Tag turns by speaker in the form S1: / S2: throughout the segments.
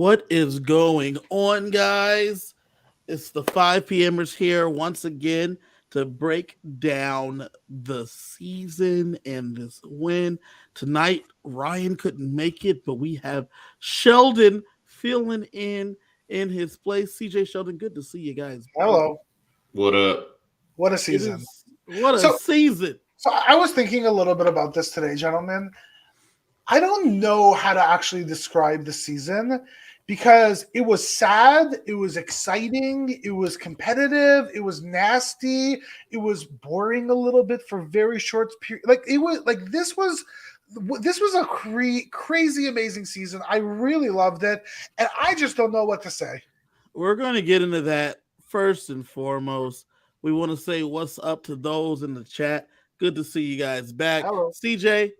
S1: What is going on, guys? It's the 5PMers here once again to break down the season and this win. Tonight, Ryan couldn't make it, but we have Sheldon filling in his place. CJ Sheldon, good to see you guys.
S2: Hello.
S3: What up?
S2: What a season.
S1: What a season.
S2: So I was thinking a little bit about this today, gentlemen. I don't know how to actually describe the season because it was sad, it was exciting, it was competitive, it was nasty, it was boring a little bit for very short period. This was a crazy amazing season. I really loved it, and I just don't know what to say.
S1: We're going to get into that first and foremost. We want to say what's up to those in the chat. Good to see you guys back.
S2: Hello.
S1: CJ,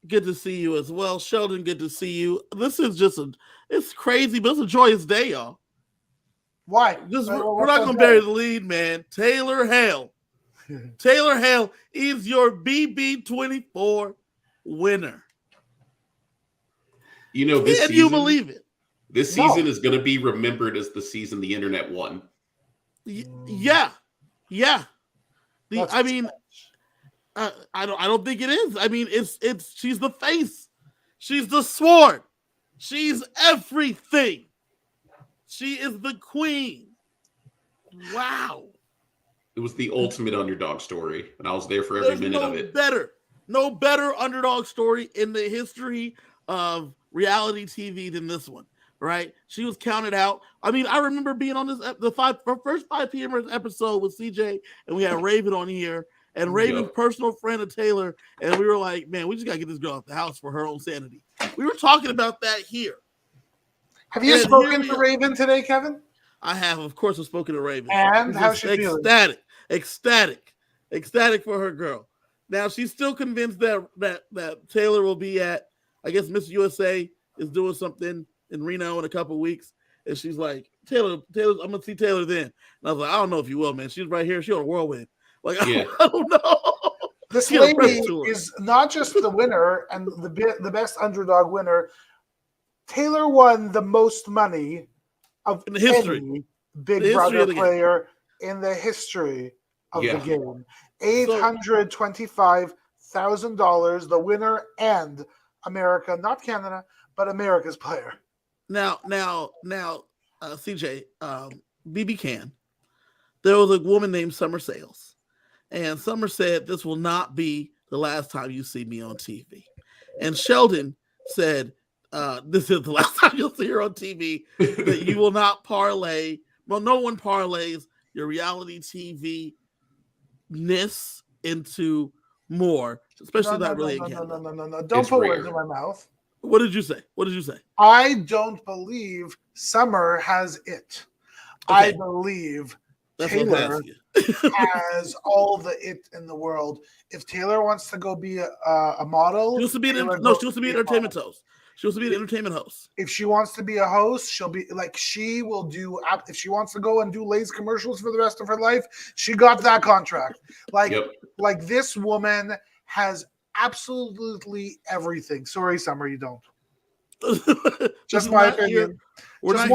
S1: good to see you as well. Sheldon, good to see you. This is it's crazy, but it's a joyous day, y'all.
S2: Why?
S1: We're not going to bury the lead, man. Taylor Hale. Taylor Hale is your BB24 winner.
S3: You know,
S1: Can you believe it?
S3: This season is going to be remembered as the season the internet won.
S1: Yeah. I don't think it is. I mean, it's she's the face. She's the sword. She's everything. She is the queen. Wow.
S3: It was the ultimate underdog story, and I was there for every minute of it.
S1: No better underdog story in the history of reality TV than this one, right? She was counted out. I mean, I remember being on the first 5PMers episode with CJ, and we had Raven on here. And Raven's personal friend of Taylor, and we were like, man, we just got to get this girl out the house for her own sanity. We were talking about that here.
S2: Have you spoken to Raven today, Kevin?
S1: I have, of course, I've spoken to Raven.
S2: And how's she feeling?
S1: Ecstatic for her girl. Now, she's still convinced that Taylor will be at, I guess Miss USA is doing something in Reno in a couple of weeks. And she's like, Taylor, I'm going to see Taylor then. And I was like, I don't know if you will, man. She's right here. She's on a whirlwind. Like, I don't know.
S2: This lady is not just the winner and the best underdog winner. Taylor won the most money of
S1: in the history.
S2: Any Big Brother player in the history of the game. $825,000, the winner and America, not Canada, but America's player.
S1: Now, CJ, BB Can. There was a woman named Summer Sales. And Summer said, this will not be the last time you see me on TV. And Sheldon said, this is the last time you'll see her on TV, that you will not parlay. Well, no one parlays your reality TV-ness into more, especially
S2: No. Don't put words in my mouth.
S1: What did you say?
S2: I don't believe Summer has it. Okay. I believe Taylor has all the it in the world. If Taylor wants to go be a model,
S1: she wants to be an entertainment host. She wants to be an entertainment host.
S2: If she wants to be a host, she'll be like, she will do. If she wants to go and do Lay's commercials for the rest of her life, she got that contract. Like this woman has absolutely everything. Sorry, Summer, you don't. Just my opinion.
S1: We're not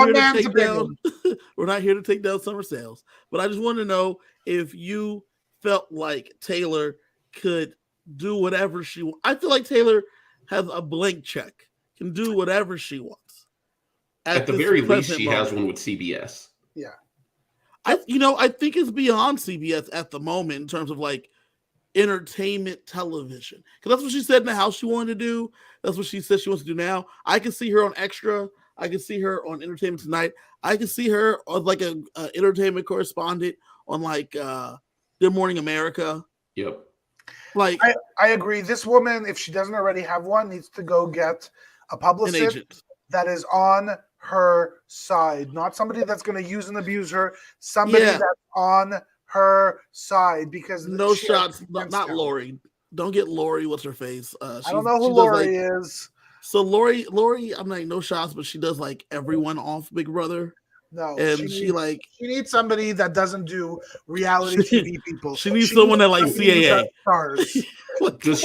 S1: here to take down Summer Sales, but I just want to know if you felt like Taylor could do whatever she wants. I feel like Taylor has a blank check, can do whatever she wants.
S3: At the very least, she has one with CBS.
S2: Yeah.
S1: I think it's beyond CBS at the moment in terms of like entertainment television. Because that's what she said in the house she wanted to do. That's what she said she wants to do now. I can see her on Extra. I can see her on Entertainment Tonight. I can see her on like a entertainment correspondent on like Good Morning America.
S3: Yep.
S2: Like I agree. This woman, if she doesn't already have one, needs to go get a publicist that is on her side, not somebody that's going to use and abuse her. Somebody that's on her side, because
S1: no shots. Not Lori. Don't get Lori. What's her face?
S2: I don't know who Lori is.
S1: So Lori, I'm like no shots, but she does like everyone off Big Brother.
S2: No,
S1: and
S2: she needs somebody that doesn't do reality TV people.
S1: She needs someone that like CAA.
S2: Stars.
S3: Does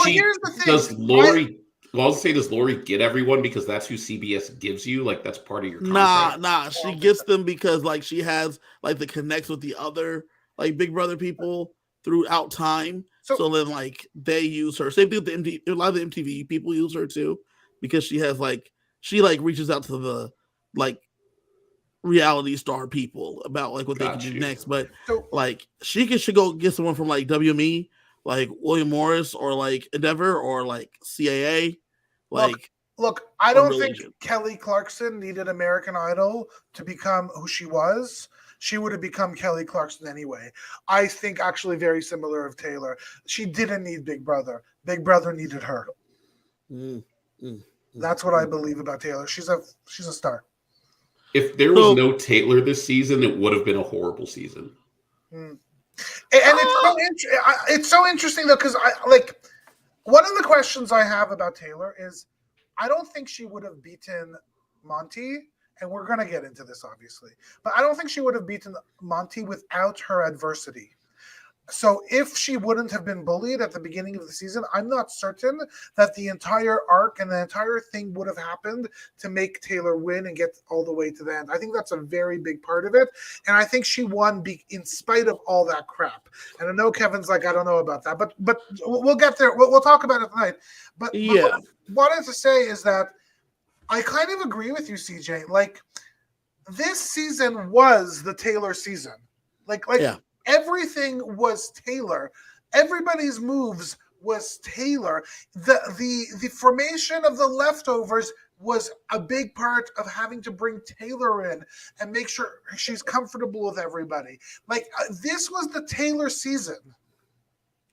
S3: Well, I was say, does Lori get everyone because that's who CBS gives you? Like that's part of your contract.
S1: Nah. She gets them because like she has like the connects with the other like Big Brother people throughout time. So then like they use her. Same thing with the MTV. A lot of the MTV people use her too because she has like she like reaches out to the like reality star people about like what they can do next. But like should go get someone from like WME, like William Morris or like Endeavor or like CAA. Like
S2: look, I don't think Kelly Clarkson needed American Idol to become who she was. She would have become Kelly Clarkson anyway. I think actually very similar of Taylor. She didn't need Big Brother. Big Brother needed her. That's what I believe about Taylor. She's a star.
S3: If there was no Taylor this season, it would have been a horrible season.
S2: And it's so interesting though, because I like one of the questions I have about Taylor is I don't think she would have beaten Monty, and we're going to get into this obviously, but I don't think she would have beaten Monty without her adversity. So if she wouldn't have been bullied at the beginning of the season, I'm not certain that the entire arc and the entire thing would have happened to make Taylor win and get all the way to the end. I think that's a very big part of it. And I think she won in spite of all that crap. And I know Kevin's like, I don't know about that, but we'll get there. We'll talk about it tonight. But what I wanted to say is that I kind of agree with you, CJ. Like this season was the Taylor season. Everything was Taylor. Everybody's moves was Taylor. The formation of the leftovers was a big part of having to bring Taylor in and make sure she's comfortable with everybody. This was the Taylor season.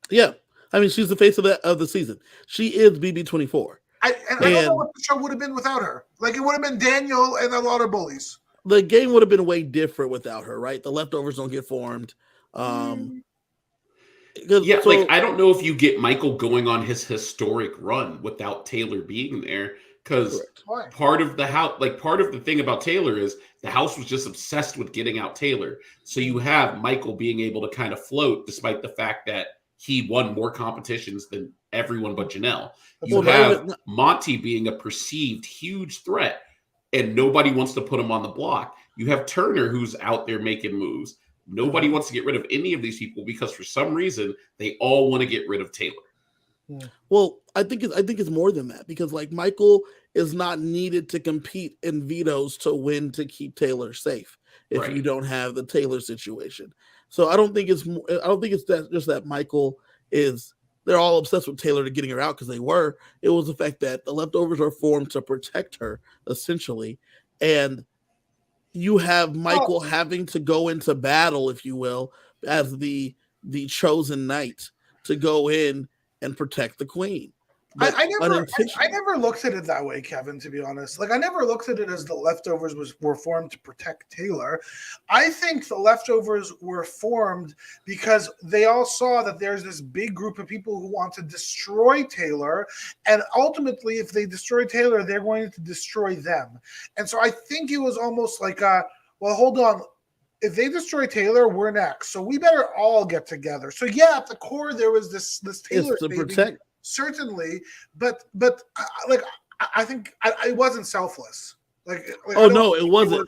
S1: Yeah. I mean, she's the face of the season. She is BB24.
S2: I don't know what the show would have been without her. Like, it would have been Daniel and a lot of bullies.
S1: The game would have been way different without her, right? The leftovers don't get formed.
S3: I don't know if you get Michael going on his historic run without Taylor being there, because part of the thing about Taylor is the house was just obsessed with getting out Taylor. So you have Michael being able to kind of float despite the fact that he won more competitions than everyone but Janelle. You have Monty being a perceived huge threat and nobody wants to put him on the block. You have Turner who's out there making moves. Nobody wants to get rid of any of these people because for some reason they all want to get rid of Taylor.
S1: Well, I think it's more than that because like Michael is not needed to compete in vetoes to win to keep Taylor safe if you don't have the Taylor situation. So I don't think it's that Michael is. They're all obsessed with Taylor to getting her out because they were. It was the fact that the leftovers are formed to protect her essentially, and you have Michael having to go into battle, if you will, as the chosen knight to go in and protect the queen.
S2: I never looked at it that way, Kevin, to be honest. Like, I never looked at it as the leftovers were formed to protect Taylor. I think the leftovers were formed because they all saw that there's this big group of people who want to destroy Taylor. And ultimately, if they destroy Taylor, they're going to destroy them. And so I think it was almost like, well, hold on. If they destroy Taylor, we're next. So we better all get together. So yeah, at the core, there was this Taylor
S1: to protect.
S2: Certainly, but I think it wasn't selfless.
S1: It wasn't.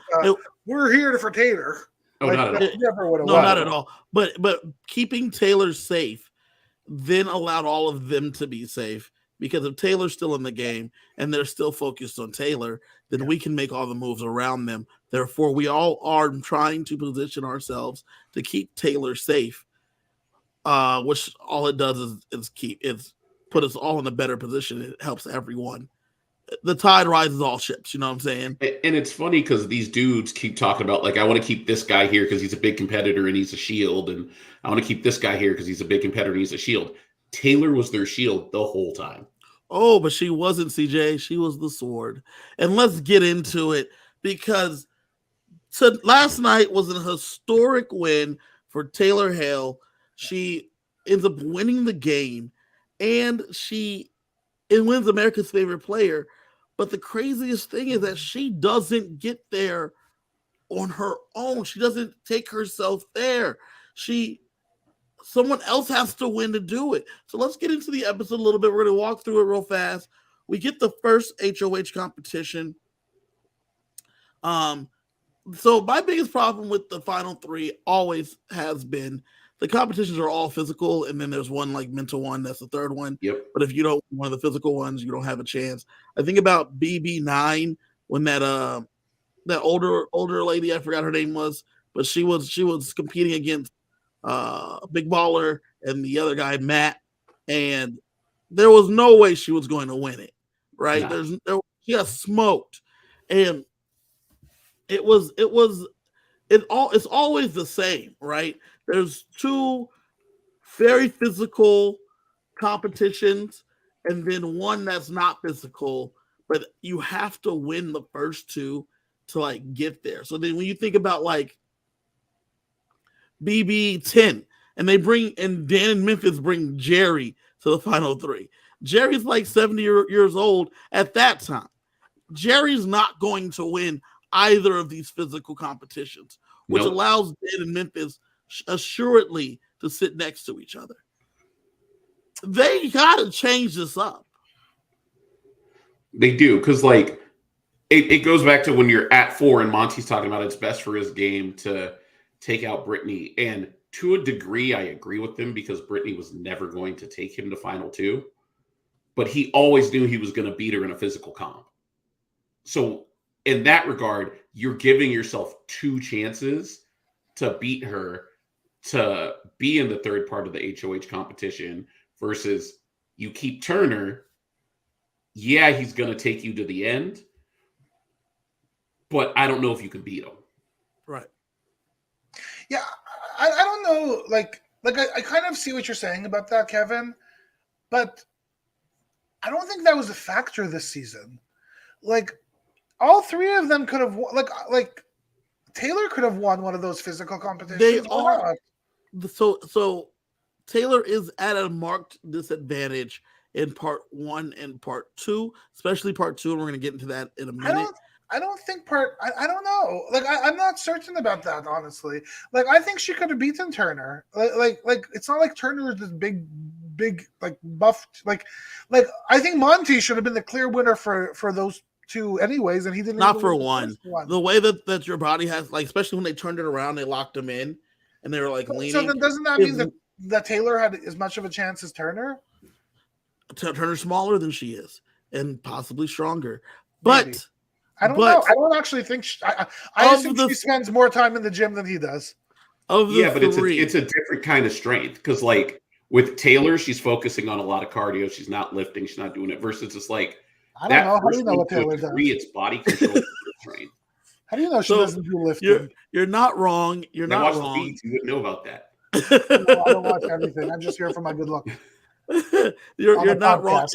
S2: We're here for Taylor.
S3: Oh, not at all.
S1: Not at all. But keeping Taylor safe then allowed all of them to be safe because if Taylor's still in the game and they're still focused on Taylor, then we can make all the moves around them. Therefore, we all are trying to position ourselves to keep Taylor safe, which all it does is put us all in a better position. It helps everyone. The tide rises all ships, you know what I'm saying?
S3: And it's funny because these dudes keep talking about, like, I want to keep this guy here because he's a big competitor and he's a shield. And I want to keep this guy here because he's a big competitor and he's a shield. Taylor was their shield the whole time.
S1: Oh, but she wasn't, CJ. She was the sword. And let's get into it because last night was an historic win for Taylor Hale. She ends up winning the game. And it wins America's favorite player. But the craziest thing is that she doesn't get there on her own. She doesn't take herself there. Someone else has to win to do it. So let's get into the episode a little bit. We're going to walk through it real fast. we get the first HOH competition. So my biggest problem with the final three always has been the competitions are all physical, and then there's one like mental one. That's the third one.
S3: Yep.
S1: But if you don't one of the physical ones, you don't have a chance. I think about BB9 when that older lady, I forgot her name was, but she was competing against Big Baller and the other guy Matt, and there was no way she was going to win it. Right?
S3: Nah.
S1: She got smoked, and it's always the same, right? There's two very physical competitions and then one that's not physical, but you have to win the first two to like get there. So then when you think about like BB10 and Dan and Memphis bring Jerry to the final three. Jerry's like 70 years old at that time. Jerry's not going to win either of these physical competitions, which allows Dan and Memphis assuredly to sit next to each other. They got to change this up.
S3: They do, because like it goes back to when you're at 4 and Monty's talking about it's best for his game to take out Brittany. And to a degree, I agree with him because Brittany was never going to take him to final 2. But he always knew he was going to beat her in a physical comp. So in that regard, you're giving yourself 2 chances to beat her to be in the third part of the HOH competition versus you keep Turner. Yeah, he's going to take you to the end, but I don't know if you can beat him.
S1: Right.
S2: Yeah, I don't know. Like I kind of see what you're saying about that, Kevin, but I don't think that was a factor this season. Like, all 3 of them could have like Taylor could have won one of those physical competitions.
S1: They are. So Taylor is at a marked disadvantage in part 1 and part 2, especially part 2, and we're going to get into that in a minute.
S2: I don't think I don't know. Like I'm not certain about that, honestly. Like I think she could have beaten Turner. Like it's not like Turner is this big like buff. Like I think Monty should have been the clear winner for those 2 anyways, and he didn't.
S1: Not for one. The way that your body has, like, especially when they turned it around, they locked him in, and they were like leaning.
S2: So then doesn't that mean that Taylor had as much of a chance as Turner?
S1: Turner's smaller than she is, and possibly stronger, but. Maybe.
S2: I don't know. I don't actually think I assume she spends more time in the gym than he does.
S3: But it's a different kind of strength because, like, with Taylor, she's focusing on a lot of cardio. She's not lifting. She's not doing it. Versus it's like
S2: I don't know. How do you know what Taylor does?
S3: It's body control strength.
S2: How do you know she doesn't do lifting?
S1: You're not wrong. You're not wrong.
S3: You wouldn't know about that.
S2: No, I don't watch everything. I'm just here for my good luck.
S1: You're not wrong.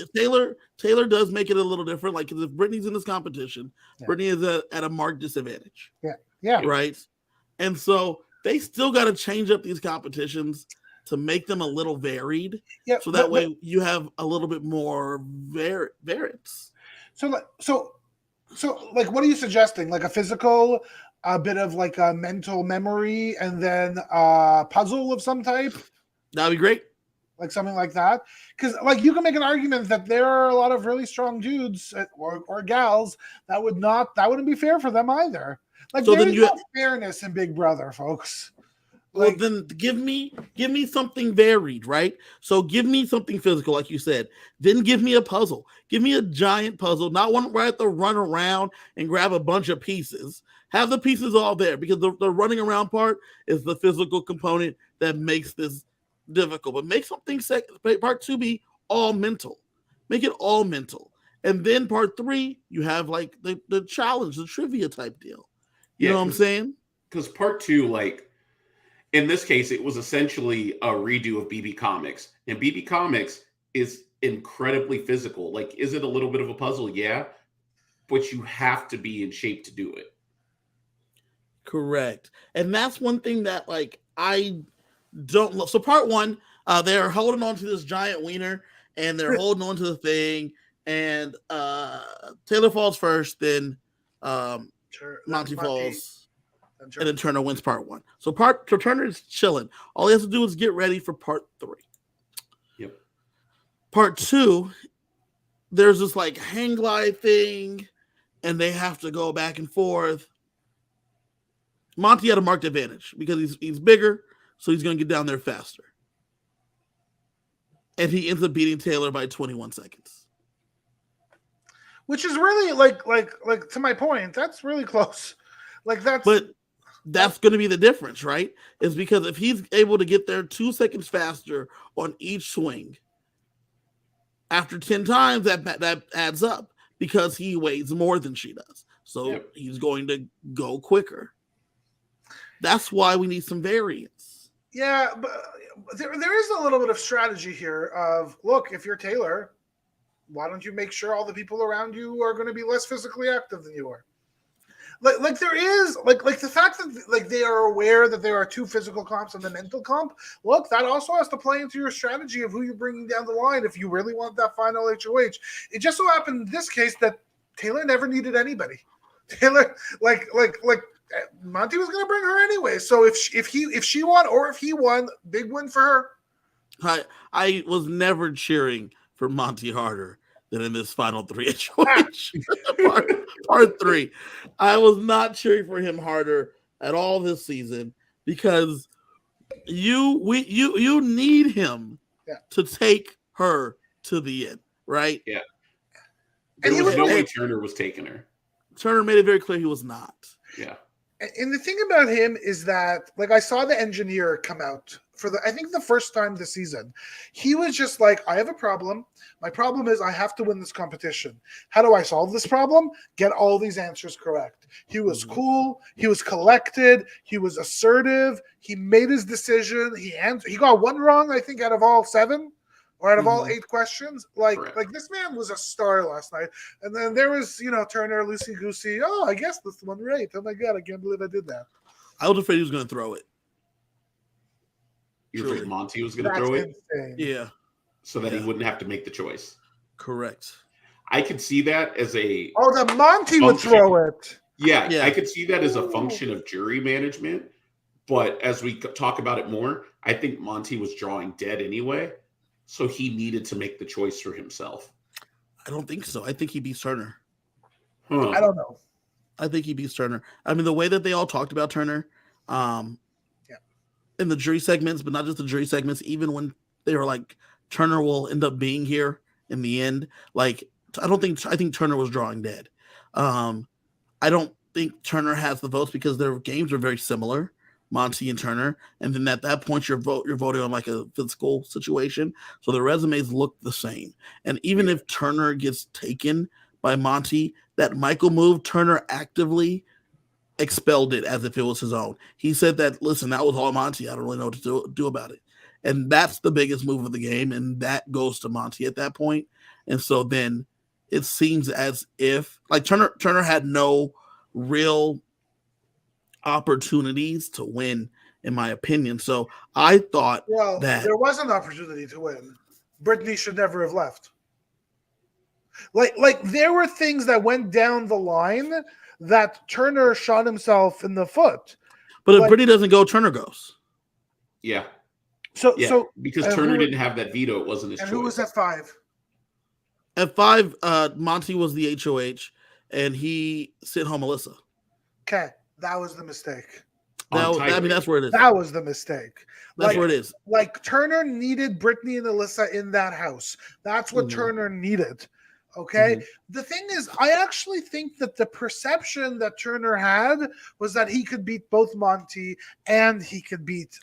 S1: Taylor does make it a little different. Like, if Brittany's in this competition, Brittany is at a marked disadvantage.
S2: Yeah.
S1: Right. And so they still got to change up these competitions to make them a little varied. Yeah. So that way you have a little bit more variance.
S2: So like, what are you suggesting? Like a physical, a bit of like a mental memory, and then a puzzle of some type?
S1: That'd be great.
S2: Like something like that, because like you can make an argument that there are a lot of really strong dudes or gals that wouldn't be fair for them either. Like, so there's no fairness in Big Brother, folks.
S1: Well, then give me something varied, right? So give me something physical, like you said. Then give me a puzzle. Give me a giant puzzle, not one where I have to run around and grab a bunch of pieces. Have the pieces all there, because the running around part is the physical component that makes this difficult. But make something part 2 be all mental. Make it all mental. And then part 3, you have like the challenge, the trivia type deal. You know what I'm saying?
S3: Because part 2, like, in this case, it was essentially a redo of BB Comics. And BB Comics is incredibly physical. Like, is it a little bit of a puzzle? Yeah. But you have to be in shape to do it.
S1: Correct. And that's one thing that, like, I don't love. So part 1, they're holding on to this giant wiener, and they're holding on to the thing, and Taylor falls first, then Monty falls. And then Turner wins part 1. So Turner is chilling. All he has to do is get ready for part 3.
S3: Yep.
S1: Part 2, there's this like hang glide thing, and they have to go back and forth. Monty had a marked advantage because he's bigger, so he's going to get down there faster. And he ends up beating Taylor by 21 seconds.
S2: Which is really like to my point, that's really close. But
S1: that's going to be the difference, right? Is because if he's able to get there 2 seconds faster on each swing, after 10 times, that adds up because he weighs more than she does. So he's going to go quicker. That's why we need some variance.
S2: Yeah, but there is a little bit of strategy here of, look, if you're Taylor, why don't you make sure all the people around you are going to be less physically active than you are? Like there is like the fact that like they are aware that there are two physical comps and the mental comp. Look, that also has to play into your strategy of who you're bringing down the line if you really want that final HOH. It just so happened in this case that Taylor never needed anybody. Taylor like Monty was going to bring her anyway. So if she won or if he won, big win for her.
S1: I was never cheering for Monty harder than in this final 3 HOH part 3. I was not cheering for him harder at all this season because you need him to take her to the end, right?
S3: Yeah. There was no way Turner was taking her.
S1: Turner made it very clear he was not.
S3: Yeah.
S2: And the thing about him is that, like, I saw the engineer come out for I think the first time this season. He was just like, I have a problem. My problem is I have to win this competition. How do I solve this problem? Get all these answers correct. He was cool. He was collected. He was assertive. He made his decision. He got one wrong, I think, out of all 7. Or out of all 8 questions, like this man was a star last night. And then there was, Turner, loosey goosey. Oh, I guess this one right. Oh my God, I can't believe I did that.
S1: I was afraid he was going to throw it.
S3: You're afraid Monty was going to throw it?
S2: Insane.
S1: Yeah.
S3: So that he wouldn't have to make the choice.
S1: Correct.
S3: I could see that as a...
S2: Oh, the Monty would throw it.
S3: Yeah, I could see that as a function of jury management. But as we talk about it more, I think Monty was drawing dead anyway. So he needed to make the choice for himself.
S1: I don't think so. I think he beats Turner.
S2: I don't know.
S1: I think he beats Turner. I mean, the way that they all talked about Turner in the jury segments, but not just the jury segments, even when they were like, Turner will end up being here in the end. Like, I think Turner was drawing dead. I don't think Turner has the votes because their games are very similar. Monty and Turner, and then at that point you're voting on like a physical situation, so the resumes look the same. And even if Turner gets taken by Monty, that Michael move, Turner actively expelled it as if it was his own. He said that, listen, that was all Monty. I don't really know what to do about it. And that's the biggest move of the game, and that goes to Monty at that point. And so then it seems as if like Turner had no real opportunities to win, in my opinion. So I thought that
S2: there was an opportunity to win. Brittany should never have left. Like there were things that went down the line that Turner shot himself in the foot.
S1: But if Brittany doesn't go, Turner goes.
S3: Yeah.
S2: So
S3: because Turner didn't have that veto, it wasn't his choice.
S2: And who was at 5?
S1: At 5, Monty was the HOH, and he sent home Alyssa.
S2: Okay. That was the mistake.
S1: That's where it is.
S2: That was the mistake.
S1: That's where it is.
S2: Like Turner needed Brittany and Alyssa in that house. That's what Turner needed. Okay. The thing is, I actually think that the perception that Turner had was that he could beat both Monty and he could beat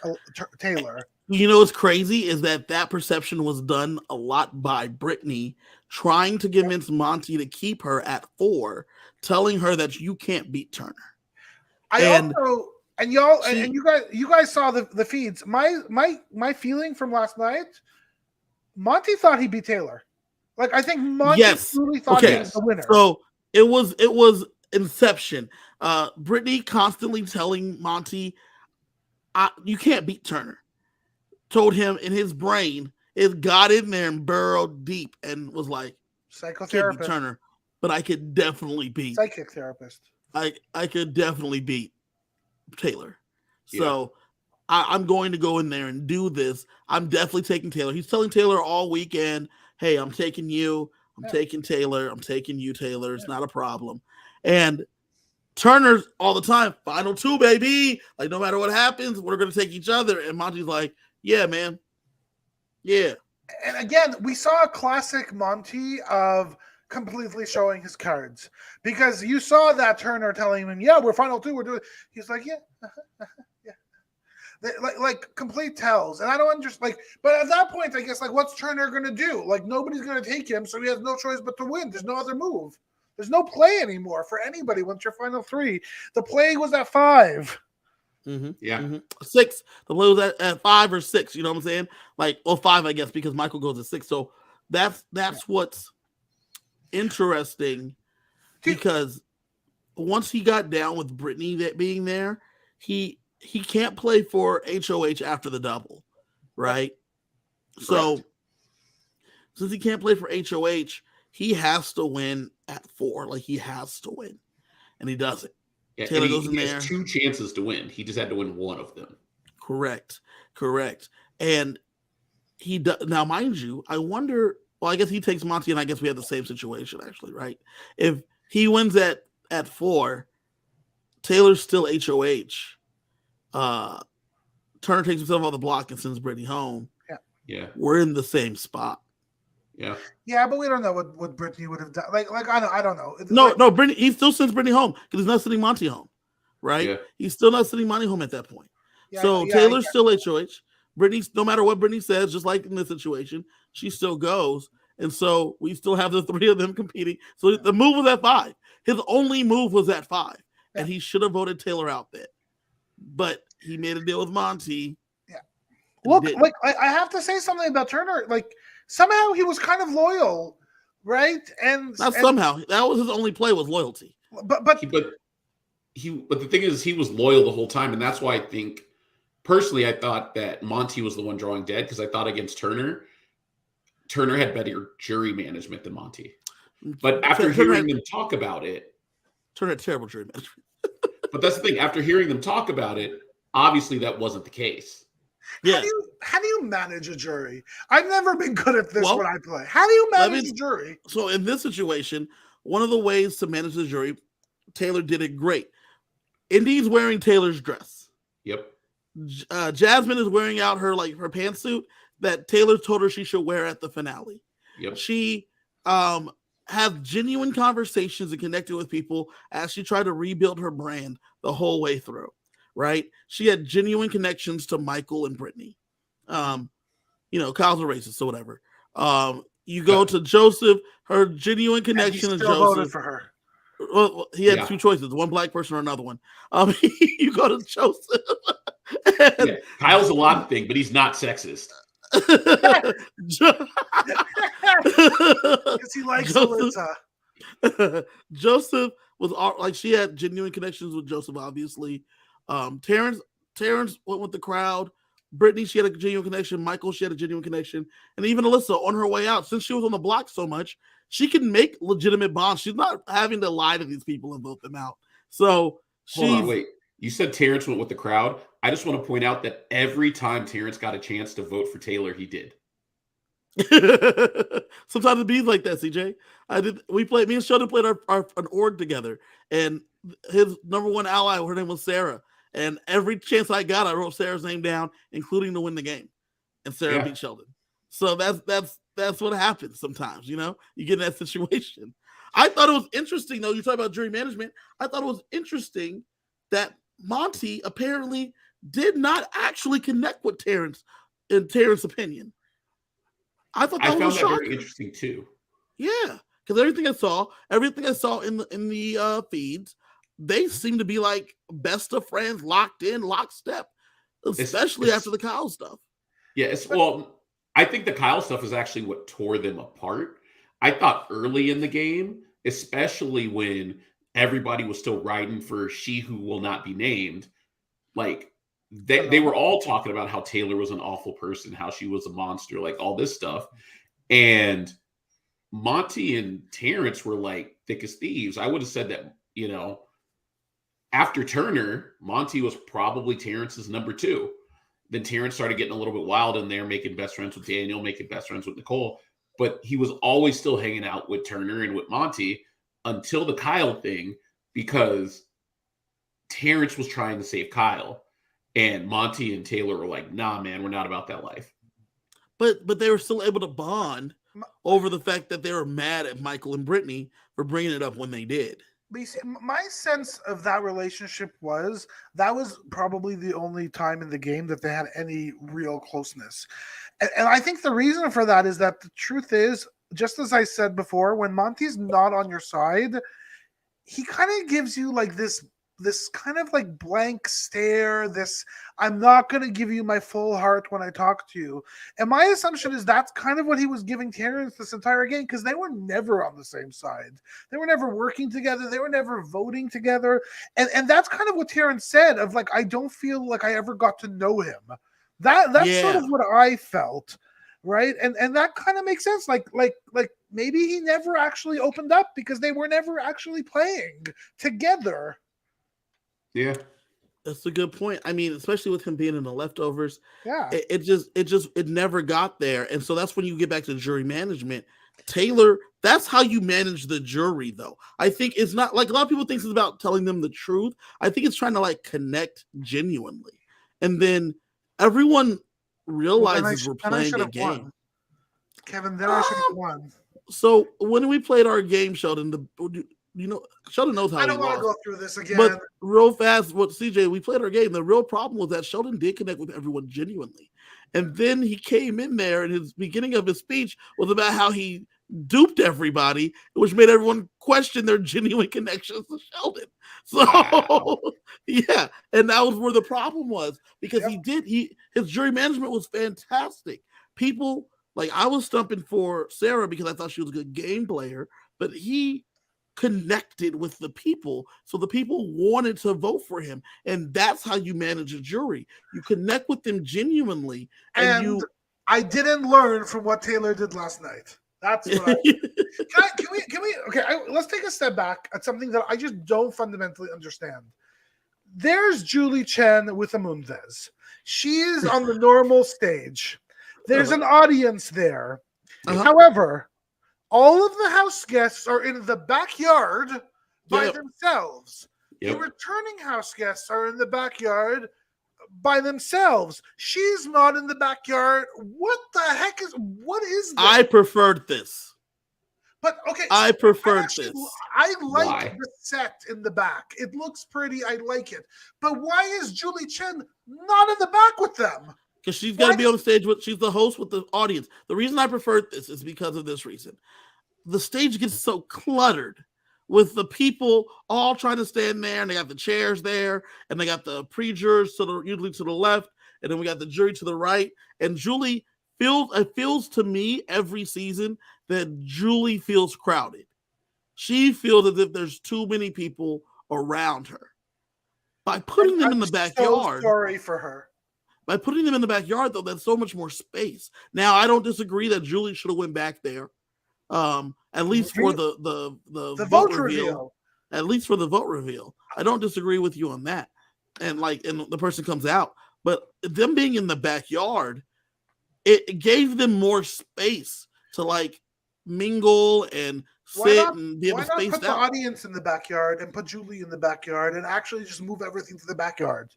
S2: Taylor.
S1: You know what's crazy is that perception was done a lot by Brittany trying to convince Monty to keep her at 4, telling her that you can't beat Turner.
S2: You guys saw the feeds. My feeling from last night, Monty thought he beat Taylor. Like I think Monty truly thought he was the winner.
S1: So it was Inception. Brittany constantly telling Monty, you can't beat Turner. Told him in his brain, it got in there and burrowed deep and was like,
S2: psychotherapist
S1: can't beat Turner, but I could definitely beat
S2: psychic therapist.
S1: I could definitely beat Taylor. So I'm going to go in there and do this. I'm definitely taking Taylor. He's telling Taylor all weekend, hey, I'm taking you. I'm taking Taylor. I'm taking you, Taylor. It's not a problem. And Turner's all the time, final two, baby. Like, no matter what happens, we're going to take each other. And Monty's like, yeah, man. Yeah.
S2: And again, we saw a classic Monty of completely showing his cards, because you saw that Turner telling him, yeah, we're final two, we're doing. He's like, yeah, yeah. Like complete tells. And I don't understand, like, but at that point, I guess, like, what's Turner going to do? Like, nobody's going to take him, so he has no choice but to win. There's no other move. There's no play anymore for anybody once you're final three. The play was at 5.
S3: Mm-hmm. Yeah.
S1: Mm-hmm. 6. The play was at 5 or 6. You know what I'm saying? Like, well, 5, I guess, because Michael goes at 6. So that's what's interesting, because once he got down with Brittany that being there, he can't play for HOH after the double, right? Correct. So since he can't play for HOH, he has to win at 4. Like, he has to win, and he doesn't.
S3: Yeah, Taylor goes in there. He has 2 chances to win. He just had to win one of them.
S1: Correct. And he does now, mind you. I wonder. Well, I guess he takes Monty, and I guess we have the same situation, actually, right? If he wins at 4, Taylor's still HOH. Turner takes himself off the block and sends Brittany home.
S3: Yeah.
S1: We're in the same spot.
S2: Yeah, but we don't know what Brittany would have done. Like I don't know.
S1: No, Brittany. He still sends Brittany home because he's not sending Monty home, right? Yeah. He's still not sending Monty home at that point. Yeah, so Taylor's still HOH. Brittany's, no matter what Brittany says, just like in this situation, she still goes, and so we still have the 3 of them competing. So the move was at 5. His only move was at 5, and he should have voted Taylor out there, but he made a deal with Monty.
S2: Yeah. Look, like I have to say something about Turner. Like, somehow he was kind of loyal, right?
S1: Somehow. That was his only play, was loyalty.
S3: But the thing is, he was loyal the whole time, and that's why I think, personally, I thought that Monty was the one drawing dead, because I thought against Turner had better jury management than Monty. But after hearing them talk about it,
S1: Turner had terrible jury management.
S3: But that's the thing. After hearing them talk about it, obviously that wasn't the case.
S2: Yeah. How do you manage a jury? I've never been good at this when I play. How do you manage a jury?
S1: So in this situation, one of the ways to manage the jury, Taylor did it great. Indy's wearing Taylor's dress.
S3: Yep.
S1: Jasmine is wearing out her pantsuit that Taylor told her she should wear at the finale.
S3: Yep.
S1: She had genuine conversations and connected with people as she tried to rebuild her brand the whole way through. Right? She had genuine connections to Michael and Brittany. Kyle's a racist, so whatever. You go to Joseph, her genuine connection to Joseph.
S2: Voted for her.
S1: Well, he had 2 choices, one black person or another one. You go to Joseph.
S3: Kyle's a lot of things, but he's not sexist.
S2: Because he likes Alyssa.
S1: Joseph was she had genuine connections with Joseph, obviously. Terrence went with the crowd. Brittany, she had a genuine connection. Michael, she had a genuine connection. And even Alyssa, on her way out, since she was on the block so much, she can make legitimate bonds. She's not having to lie to these people and vote them out. So
S3: hold on, wait. You said Terrence went with the crowd. I just want to point out that every time Terrence got a chance to vote for Taylor, he did.
S1: Sometimes it be like that, CJ. Me and Sheldon played an org together, and his number one ally, her name was Sarah. And every chance I got, I wrote Sarah's name down, including to win the game. And Sarah beat Sheldon. So that's what happens sometimes, you get in that situation. I thought it was interesting, though. You talk about jury management. I thought it was interesting that Monty apparently did not actually connect with Terrence, in Terrence's opinion. I thought that was shocking.
S3: Very interesting too.
S1: Yeah, because everything I saw in the feeds, they seem to be like best of friends, locked in, lockstep, especially after the Kyle stuff.
S3: Yeah, I think the Kyle stuff is actually what tore them apart. I thought early in the game, especially when everybody was still riding for she who will not be named, like they were all talking about how Taylor was an awful person, how she was a monster, like all this stuff. And Monty and Terrence were like thick as thieves. I would have said that, after Turner, Monty was probably Terrence's number 2. Then Terrence started getting a little bit wild in there, making best friends with Daniel, making best friends with Nicole. but he was always still hanging out with Turner and with Monty until the Kyle thing, because Terrence was trying to save Kyle, and Monty and Taylor were like, nah, man, we're not about that life.
S1: But they were still able to bond over the fact that they were mad at Michael and Brittany for bringing it up when they did.
S2: My sense of that relationship was that was probably the only time in the game that they had any real closeness. And I think the reason for that is that the truth is, just as I said before, when Monty's not on your side, he kind of gives you like this kind of like blank stare, this I'm not going to give you my full heart when I talk to you. And my assumption is that's kind of what he was giving Terrence this entire game, because they were never on the same side. They were never working together. They were never voting together. And that's kind of what Terrence said of like, I don't feel like I ever got to know him. That's sort of what I felt. Right. And that kind of makes sense. Like maybe he never actually opened up because they were never actually playing together.
S3: Yeah,
S1: that's a good point. I mean, especially with him being in the leftovers,
S2: yeah,
S1: it never got there. And so that's when you get back to jury management. Taylor, that's how you manage the jury, though. I think it's not like a lot of people think it's about telling them the truth. I think it's trying to like connect genuinely, and then everyone realizes we're playing a game.
S2: Won. Kevin, then I should have won.
S1: So when we played our game, Sheldon, Sheldon knows how.
S2: I don't want to go through this again.
S1: But real fast, CJ, we played our game. The real problem was that Sheldon did connect with everyone genuinely. And then he came in there, and his beginning of his speech was about how he duped everybody, which made everyone question their genuine connections to Sheldon. So, yeah. And that was where the problem was, because his jury management was fantastic. People, like, I was stumping for Sarah because I thought she was a good game player, but he connected with the people, so the people wanted to vote for him, and that's how you manage a jury. You connect with them genuinely, and
S2: I didn't learn from what Taylor did last night. That's what can we let's take a step back at something that I just don't fundamentally understand. There's Julie Chen with Amundes. She is on the normal stage. There's an audience there. However, all of the house guests are in the backyard by themselves. The returning house guests are in the backyard by themselves. She's not in the backyard. What is this?
S1: I preferred this.
S2: But okay,
S1: I preferred this.
S2: I like the set in the back. It looks pretty. I like it. But why is Julie Chen not in the back with them?
S1: Because she's got to be on the stage she's the host with the audience. The reason I preferred this is because of this reason. The stage gets so cluttered with the people all trying to stand there, and they got the chairs there, and they got the pre-jurors usually to the left, and then we got the jury to the right. And Julie feels to me every season that Julie feels crowded. She feels as if there's too many people around her. By putting them in the backyard,
S2: so sorry for her.
S1: By putting them in the backyard, though, that's so much more space. Now, I don't disagree that Julie should have went back there, at least for the vote reveal. At least for the vote reveal, I don't disagree with you on that. And the person comes out, but them being in the backyard, it gave them more space to mingle and sit and be able to space out. Why not put the
S2: audience in the backyard and put Julie in the backyard and actually just move everything to the backyard?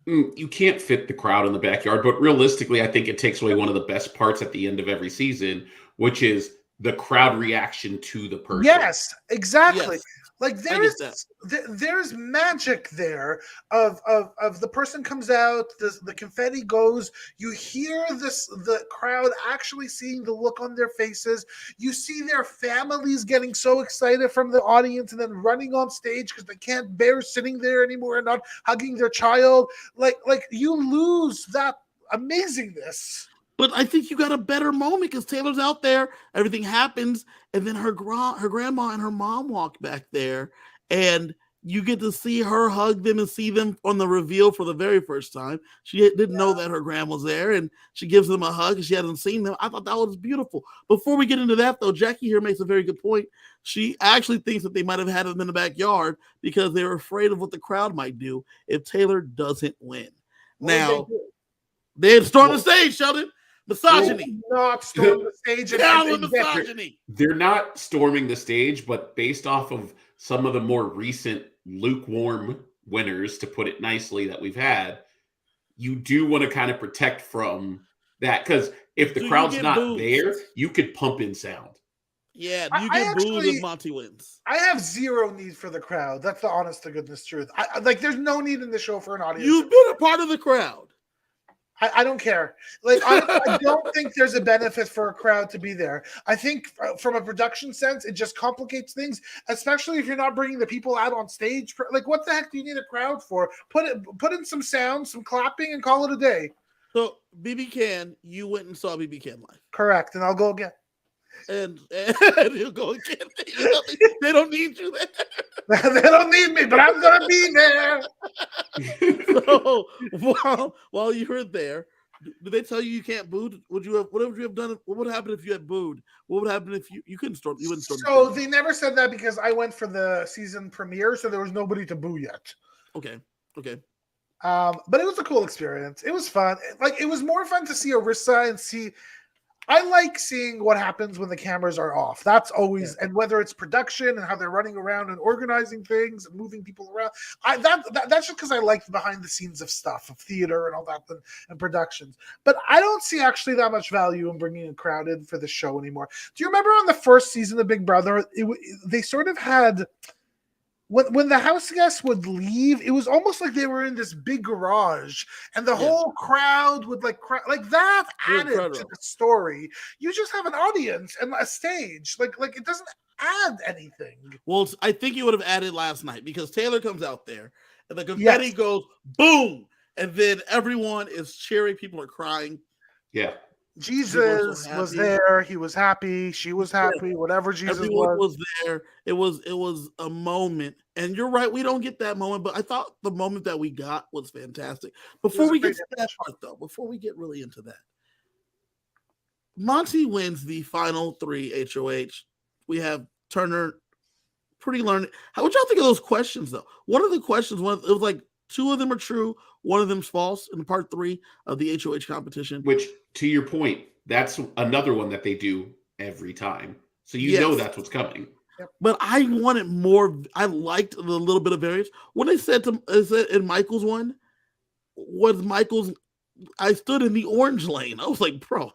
S3: You can't fit the crowd in the backyard, but realistically, I think it takes away one of the best parts at the end of every season, which is the crowd reaction to the person.
S2: Yes, exactly.
S1: Yes.
S2: There's magic there of the person comes out, the confetti goes, you hear the crowd actually seeing the look on their faces, you see their families getting so excited from the audience and then running on stage because they can't bear sitting there anymore and not hugging their child. Like you lose that amazingness.
S1: But I think you got a better moment because Taylor's out there, everything happens, and then her grandma and her mom walk back there, and you get to see her hug them and see them on the reveal for the very first time. She didn't know that her grandma was there, and she gives them a hug, and she hasn't seen them. I thought that was beautiful. Before we get into that, though, Jackie here makes a very good point. She actually thinks that they might have had them in the backyard because they were afraid of what the crowd might do if Taylor doesn't win. Now, they had stormed the stage, Sheldon. Misogyny.
S2: Not storm the stage.
S1: Misogyny.
S3: They're not storming the stage, but based off of some of the more recent lukewarm winners, to put it nicely, that we've had, you do want to kind of protect from that, because if the crowd's not there, you could pump in sound.
S1: Yeah, you get booed if Monty wins.
S2: I have zero need for the crowd. That's the honest to goodness truth. There's no need in the show for an audience.
S1: You've been a part of the crowd.
S2: I don't care. I don't think there's a benefit for a crowd to be there. I think from a production sense, it just complicates things, especially if you're not bringing the people out on stage. Like, what the heck do you need a crowd for? Put in some sound, some clapping, and call it a day.
S1: So, BB Can, you went and saw BB Can live.
S2: Correct, and I'll go again.
S1: And you'll go again. They don't need you there.
S2: They don't need me, but I'm gonna be there.
S1: So while you were there, did they tell you can't boo? What would you have done? What would happen if you had booed? What would happen if you couldn't storm? You wouldn't storm.
S2: So they never said that because I went for the season premiere, so there was nobody to boo yet.
S1: Okay.
S2: But it was a cool experience. It was fun. It was more fun to see Arissa and see. I like seeing what happens when the cameras are off. That's always, and whether it's production and how they're running around and organizing things and moving people around. That's just because I like the behind the scenes of stuff, of theater and all that and productions. But I don't see actually that much value in bringing a crowd in for the show anymore. Do you remember on the first season of Big Brother, they sort of had. When the house guests would leave, it was almost like they were in this big garage, and the whole crowd would like that added to the story. You just have an audience and a stage, like it doesn't add anything.
S1: Well, I think you would have added last night because Taylor comes out there and the confetti goes boom, and then everyone is cheering. People are crying.
S3: Yeah.
S2: Jesus was there. He was happy. She was happy. Whatever Jesus
S1: was there. It was a moment. And you're right. We don't get that moment, but I thought the moment that we got was fantastic. Before we get to that part, though, before we get really into that, Monty wins the final 3 HOH. We have Turner pretty learned. How would y'all think of those questions, though? One of the questions, it was like 2 of them are true, 1 of them's false in part 3 of the HOH competition.
S3: Which, to your point, that's another one that they do every time. So you know that's what's coming.
S1: But I wanted more. I liked the little bit of variance. When they said in Michael's one, was Michael's, I stood in the orange lane. I was like, bro,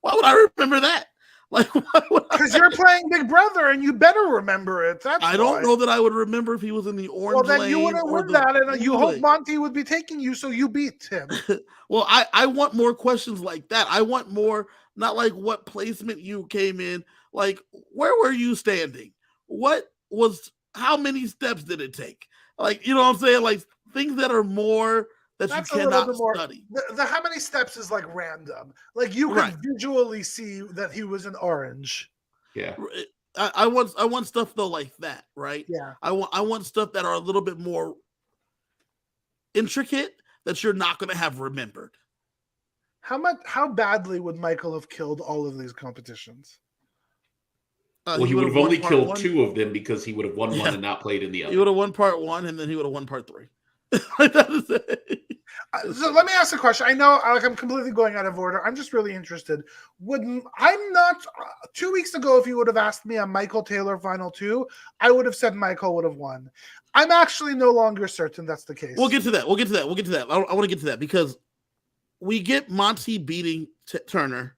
S1: why would I remember that? Like,
S2: because you're playing Big Brother and you better remember it.
S1: I don't know that I would remember if he was in the orange lane.
S2: Well, then you would have won that, and you hope Monty would be taking you, so you beat him.
S1: Well, I want more questions like that. I want more, not like what placement you came in. Like, where were you standing? How many steps did it take? Like, you know what I'm saying? Like, things that are more that you cannot study.
S2: The how many steps is like random. Like, you could visually see that he was an orange.
S3: Yeah.
S1: I want stuff though like that, right?
S2: Yeah.
S1: I want stuff that are a little bit more intricate that you're not going to have remembered.
S2: How badly would Michael have killed all of these competitions?
S3: He would have only killed 2 of them because he would have won one and not played in the other.
S1: He would have won part 1 and then he would have won part 3. That is it.
S2: So let me ask a question. I know I'm completely going out of order. I'm just really interested. 2 weeks ago, if you would have asked me on Michael Taylor final 2, I would have said Michael would have won. I'm actually no longer certain that's the case.
S1: We'll get to that. I want to get to that because we get Monty beating Turner.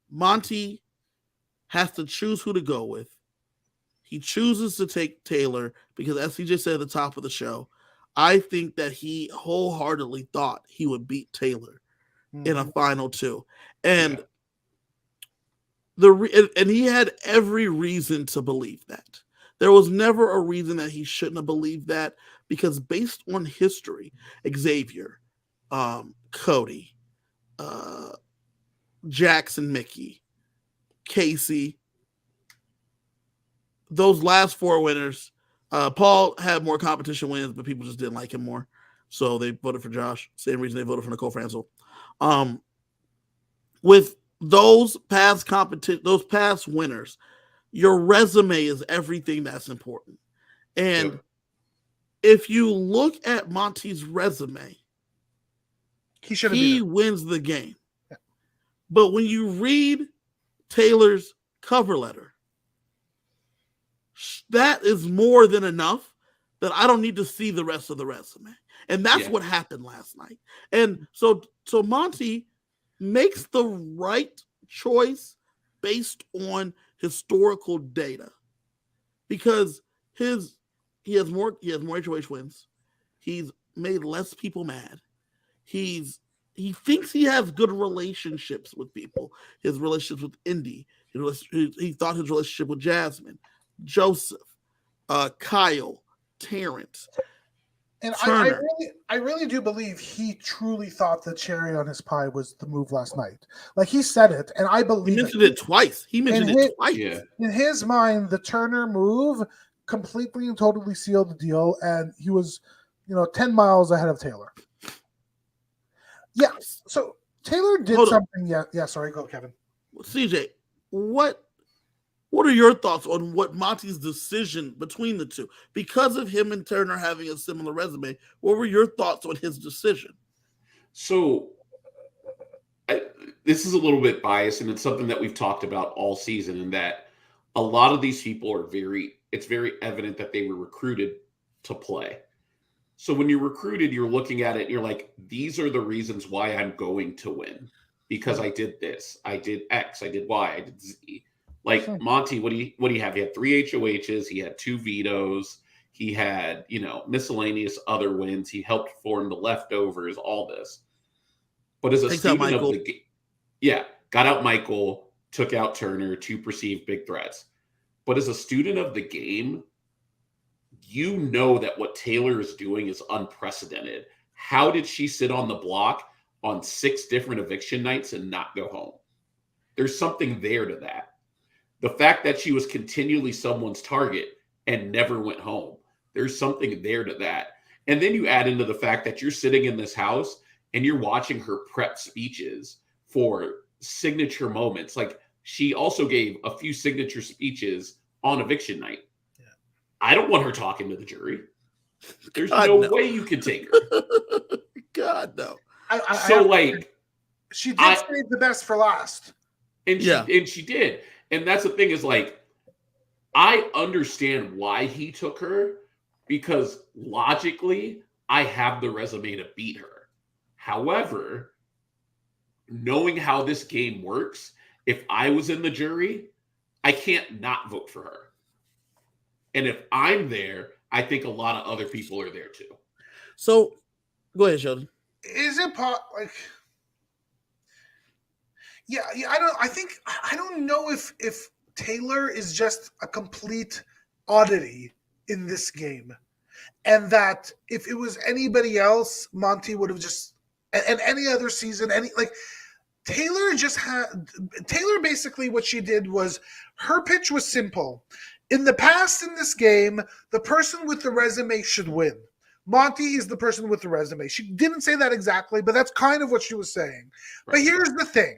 S1: Monty has to choose who to go with. He chooses to take Taylor because, as CJ said at the top of the show, I think that he wholeheartedly thought he would beat Taylor in a final 2. And and he had every reason to believe that. There was never a reason that he shouldn't have believed that, because based on history, Xavier, Cody, Jackson, Mickey, Casey, those last 4 winners, Paul had more competition wins, but people just didn't like him more. So they voted for Josh. Same reason they voted for Nicole Franzel. With those past winners, your resume is everything that's important. And if you look at Monty's resume, he wins the game. But when you read Taylor's cover letter, that is more than enough that I don't need to see the rest of the resume. And that's what happened last night. And so Monty makes the right choice based on historical data, because he has more HOH wins. He's made less people mad. He thinks he has good relationships with people. His relationships with Indy. He thought his relationship with Jasmine, Joseph, Kyle, Terrence,
S2: and
S1: Turner.
S2: I really do believe he truly thought the cherry on his pie was the move last night. Like, he said it, and I believe
S1: he mentioned it twice.
S2: Yeah. In his mind, the Turner move completely and totally sealed the deal, and he was, 10 miles ahead of Taylor. Yeah. So Taylor did something. Yeah. Sorry, go, Kevin.
S1: CJ, what are your thoughts on what Monty's decision between the two? Because of him and Turner having a similar resume, what were your thoughts on his decision?
S3: So this is a little bit biased, and it's something that we've talked about all season, in that a lot of these people are it's very evident that they were recruited to play. So when you're recruited, you're looking at it and you're like, these are the reasons why I'm going to win. Because I did this, I did X, I did Y, I did Z. Like Monty, what do you have? He had 3 HOHs, he had 2 vetoes, he had, miscellaneous other wins, he helped form the leftovers, all this. But as a student of the game, got out Michael, took out Turner, 2 perceived big threats. But as a student of the game, you know that what Taylor is doing is unprecedented. How did she sit on the block on 6 different eviction nights and not go home? There's something there to that. The fact that she was continually someone's target and never went home, there's something there to that. And then you add into the fact that you're sitting in this house and you're watching her prep speeches for signature moments. Like, she also gave a few signature speeches on eviction night. Yeah. I don't want her talking to the jury. There's no way you can take her.
S1: God, no.
S2: She did save the best for last.
S3: And she did. And that's the thing, is like, I understand why he took her, because logically I have the resume to beat her. However, knowing how this game works, if I was in the jury, I can't not vote for her. And if I'm there, I think a lot of other people are there too.
S1: So, go ahead, Sheldon.
S2: Is it I don't know if Taylor is just a complete oddity in this game, and that if it was anybody else, Monty would have just, and any other season, Taylor basically, what she did was, her pitch was simple. In the past, in this game, the person with the resume should win. Monty is the person with the resume. She didn't say that exactly, but that's kind of what she was saying. Right. But here's the thing.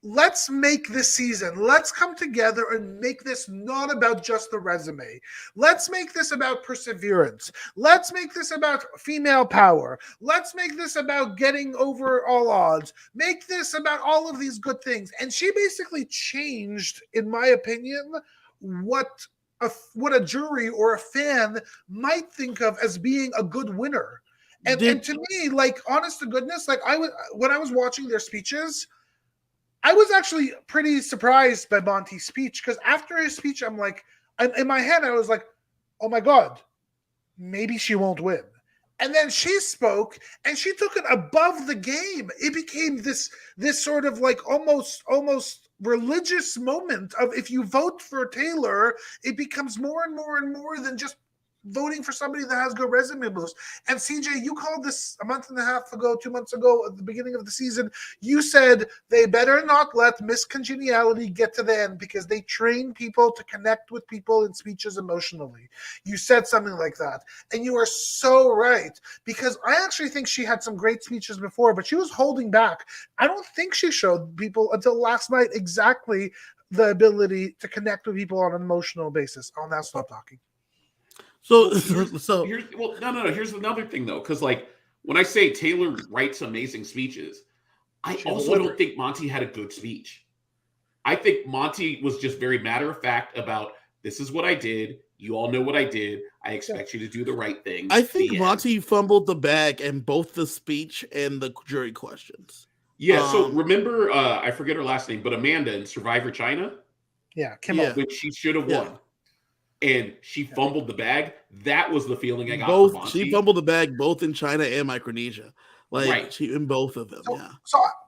S2: Let's make this season, let's come together and make this not about just the resume. Let's make this about perseverance. Let's make this about female power. Let's make this about getting over all odds. Make this about all of these good things. And she basically changed, in my opinion, what a jury or a fan might think of as being a good winner. And to me, honest to goodness, when I was watching their speeches, I was actually pretty surprised by Monty's speech, because after his speech, in my head, I was like, oh my God, maybe she won't win. And then she spoke and she took it above the game. It became this sort of almost religious moment of, if you vote for Taylor, it becomes more and more and more than just voting for somebody that has good resume boost. And CJ, you called this a month and a half ago, 2 months ago, at the beginning of the season. You said they better not let miscongeniality get to the end, because they train people to connect with people in speeches emotionally. You said something like that. And you are so right, because I actually think she had some great speeches before, but she was holding back. I don't think she showed people until last night exactly the ability to connect with people on an emotional basis. I'll now stop talking.
S3: Here's another thing, though, because when I say Taylor writes amazing speeches, I also don't think Monty had a good speech. I think Monty was just very matter of fact about, this is what I did. You all know what I did. I expect you to do the right thing.
S1: I think Monty fumbled the bag in both the speech and the jury questions.
S3: Yeah, so remember, I forget her last name, but Amanda in Survivor China?
S2: Yeah, Kimmel.
S3: Which she should have won. And she fumbled the bag. That was the feeling I got from Monty.
S1: She fumbled the bag both in China and Micronesia. She in both of them.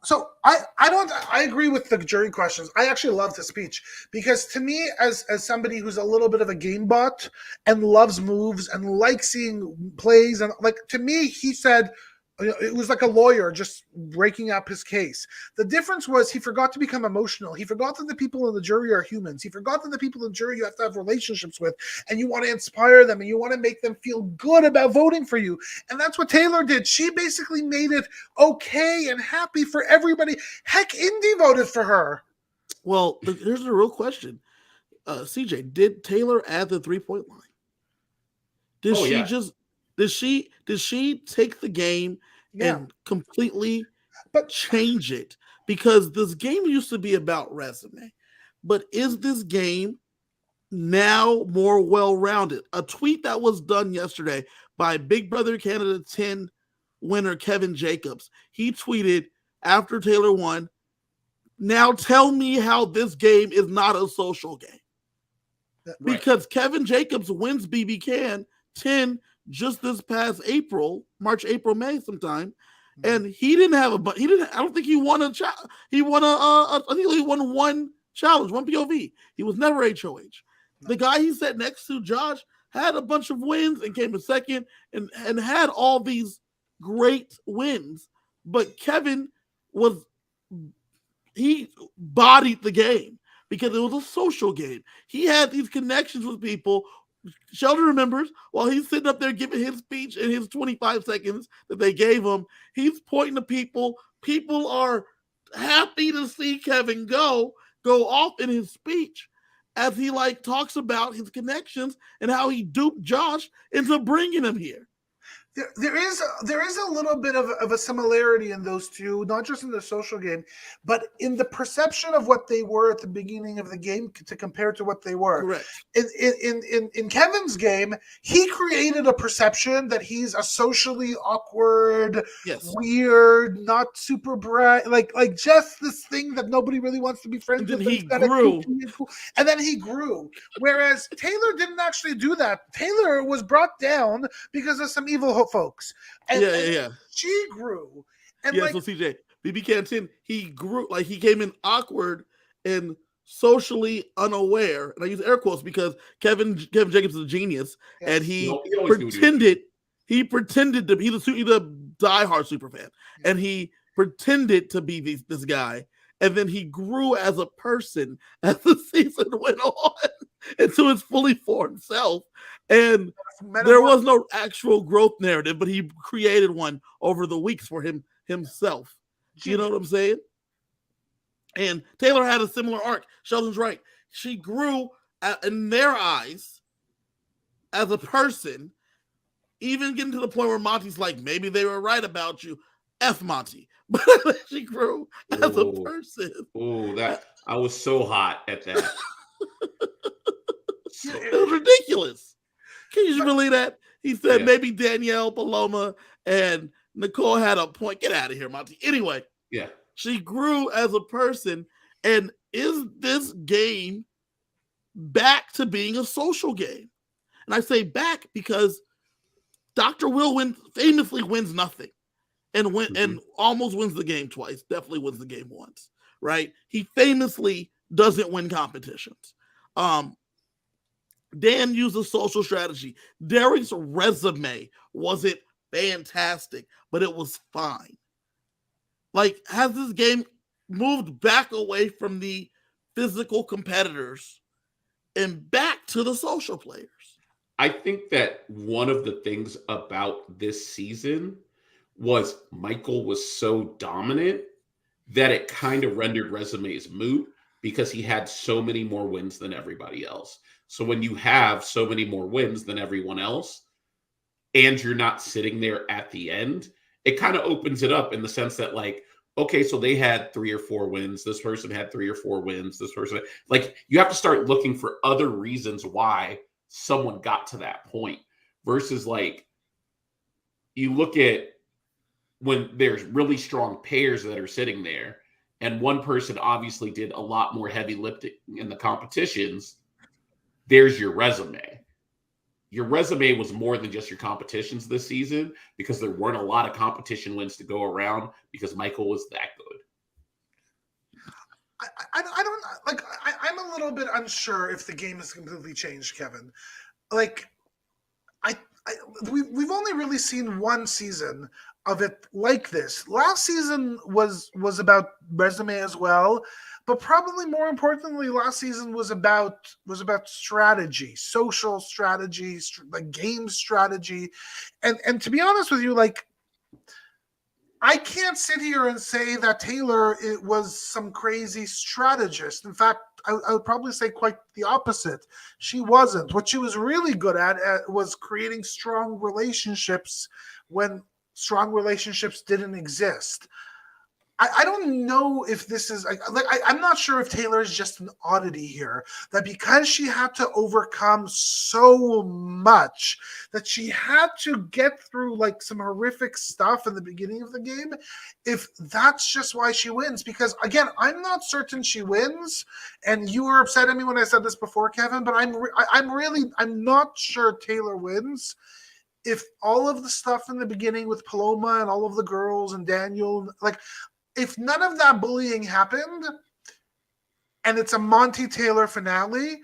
S2: So I agree with the jury questions. I actually love the speech because to me, as somebody who's a little bit of a game butt and loves moves and likes seeing plays, and like, to me, he said it was like a lawyer just breaking up his case. The difference was he forgot to become emotional. He forgot that the people in the jury are humans. He forgot that the people in the jury you have to have relationships with, and you want to inspire them, and you want to make them feel good about voting for you. And that's what Taylor did. She basically made it okay and happy for everybody. Heck, Indy voted for her.
S1: Well, here's the real question. CJ, did Taylor add the 3-point line? Did she take the game and completely change it? Because this game used to be about resume, but is this game now more well-rounded? A tweet that was done yesterday by Big Brother Canada 10 winner Kevin Jacobs. He tweeted after Taylor won, "Now tell me how this game is not a social game." Because Kevin Jacobs wins BB Can 10 just this past March, April, May sometime, and he didn't have I don't think he won a he won I think he won one challenge, one POV. He was never HOH. The guy he sat next to, Josh, had a bunch of wins and came in second and had all these great wins, but Kevin he bodied the game because it was a social game. He had these connections with people. Sheldon remembers while he's sitting up there giving his speech in his 25 seconds that they gave him, he's pointing to people. People are happy to see Kevin go off in his speech as he talks about his connections and how he duped Josh into bringing him here.
S2: There is a little bit of a similarity in those two, not just in the social game, but in the perception of what they were at the beginning of the game to compare to what they were.
S1: Correct.
S2: In Kevin's game, he created a perception that he's a socially awkward, weird, not super bright, like just this thing that nobody really wants to be friends with. And then he grew. Whereas Taylor didn't actually do that. Taylor was brought down because of some evil folks. And she grew. And
S1: so CJ, BB Canton, he grew, he came in awkward and socially unaware. And I use air quotes because Kevin Jacobs is a genius. Yes. And he pretended to be he's a diehard super fan. And he pretended to be this guy. And then he grew as a person as the season went on into his fully formed self. And there was no actual growth narrative, but he created one over the weeks for himself. You know what I'm saying? And Taylor had a similar arc. Sheldon's right. She grew in their eyes as a person, even getting to the point where Monty's like, maybe they were right about you. F Monty. But she grew as a person.
S3: Oh, that I was so hot at that.
S1: It was ridiculous. Can you just believe that? He said maybe Danielle, Paloma, and Nicole had a point. Get out of here, Monty. Anyway, she grew as a person. And is this game back to being a social game? And I say back because Dr. Will famously wins nothing. And almost wins the game twice. Definitely wins the game once, right? He famously doesn't win competitions. Dan used a social strategy. Derek's resume wasn't fantastic, but it was fine. Has this game moved back away from the physical competitors and back to the social players?
S3: I think that one of the things about this season was Michael was so dominant that it kind of rendered resumes moot because he had so many more wins than everybody else. So when you have so many more wins than everyone else and you're not sitting there at the end, it kind of opens it up in the sense that okay, so they had 3 or 4 wins. This person had 3 or 4 wins. This person, like, you have to start looking for other reasons why someone got to that point versus like you look at when there's really strong pairs that are sitting there and one person obviously did a lot more heavy lifting in the competitions. There's your resume. Your resume was more than just your competitions this season because there weren't a lot of competition wins to go around because Michael was that good.
S2: I don't like. I'm a little bit unsure if the game has completely changed, Kevin. Like, we've only really seen one season of it like this. Last season was about resume as well, but probably more importantly, last season was about strategy, social strategy, like game strategy, and to be honest with you, like, I can't sit here and say that Taylor was some crazy strategist. In fact, I would probably say quite the opposite. She wasn't. What she was really good at was creating strong relationships when strong relationships didn't exist. I don't know if this is I'm not sure if Taylor is just an oddity here, that because she had to overcome so much, that she had to get through like some horrific stuff in the beginning of the game, if that's just why she wins. Because again, I'm not certain she wins, and you were upset at me when I said this before, Kevin, but I'm not sure Taylor wins if all of the stuff in the beginning with Paloma and all of the girls and Daniel, like, if none of that bullying happened and it's a Monty Taylor finale,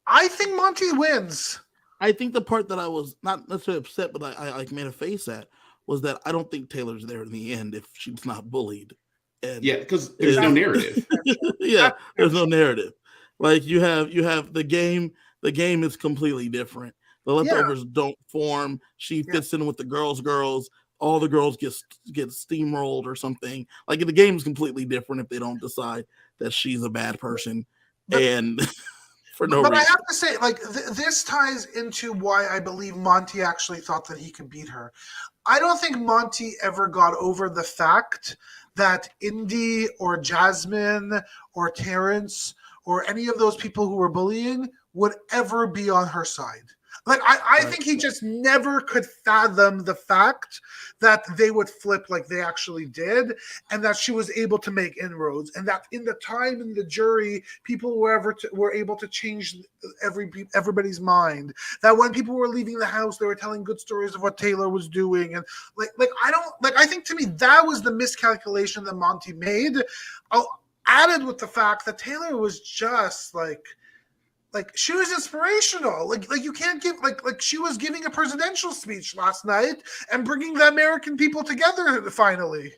S2: I think Monty wins.
S1: I think the part that I was not necessarily upset, but I like made a face at was that I don't think Taylor's there in the end if she's not bullied. And
S3: yeah, because there's no narrative.
S1: Yeah, there's no narrative. Like you have the game. The game is completely different. The leftovers don't form. She fits in with the girls. All the girls get steamrolled or something. Like the game is completely different if they don't decide that she's a bad person and for no reason.
S2: But I have to say, like, this ties into why I believe Monty actually thought that he could beat her. I don't think Monty ever got over the fact that Indy or Jasmine or Terrence or any of those people who were bullying would ever be on her side. Like, I think he just never could fathom the fact that they would flip like they actually did, and that she was able to make inroads, and that in the time in the jury, people were able to change everybody's mind. That when people were leaving the house, they were telling good stories of what Taylor was doing, and I think to me that was the miscalculation that Monty made. Added with the fact that Taylor was just like she was inspirational. Like you can't give like she was giving a presidential speech last night and bringing the American people together finally.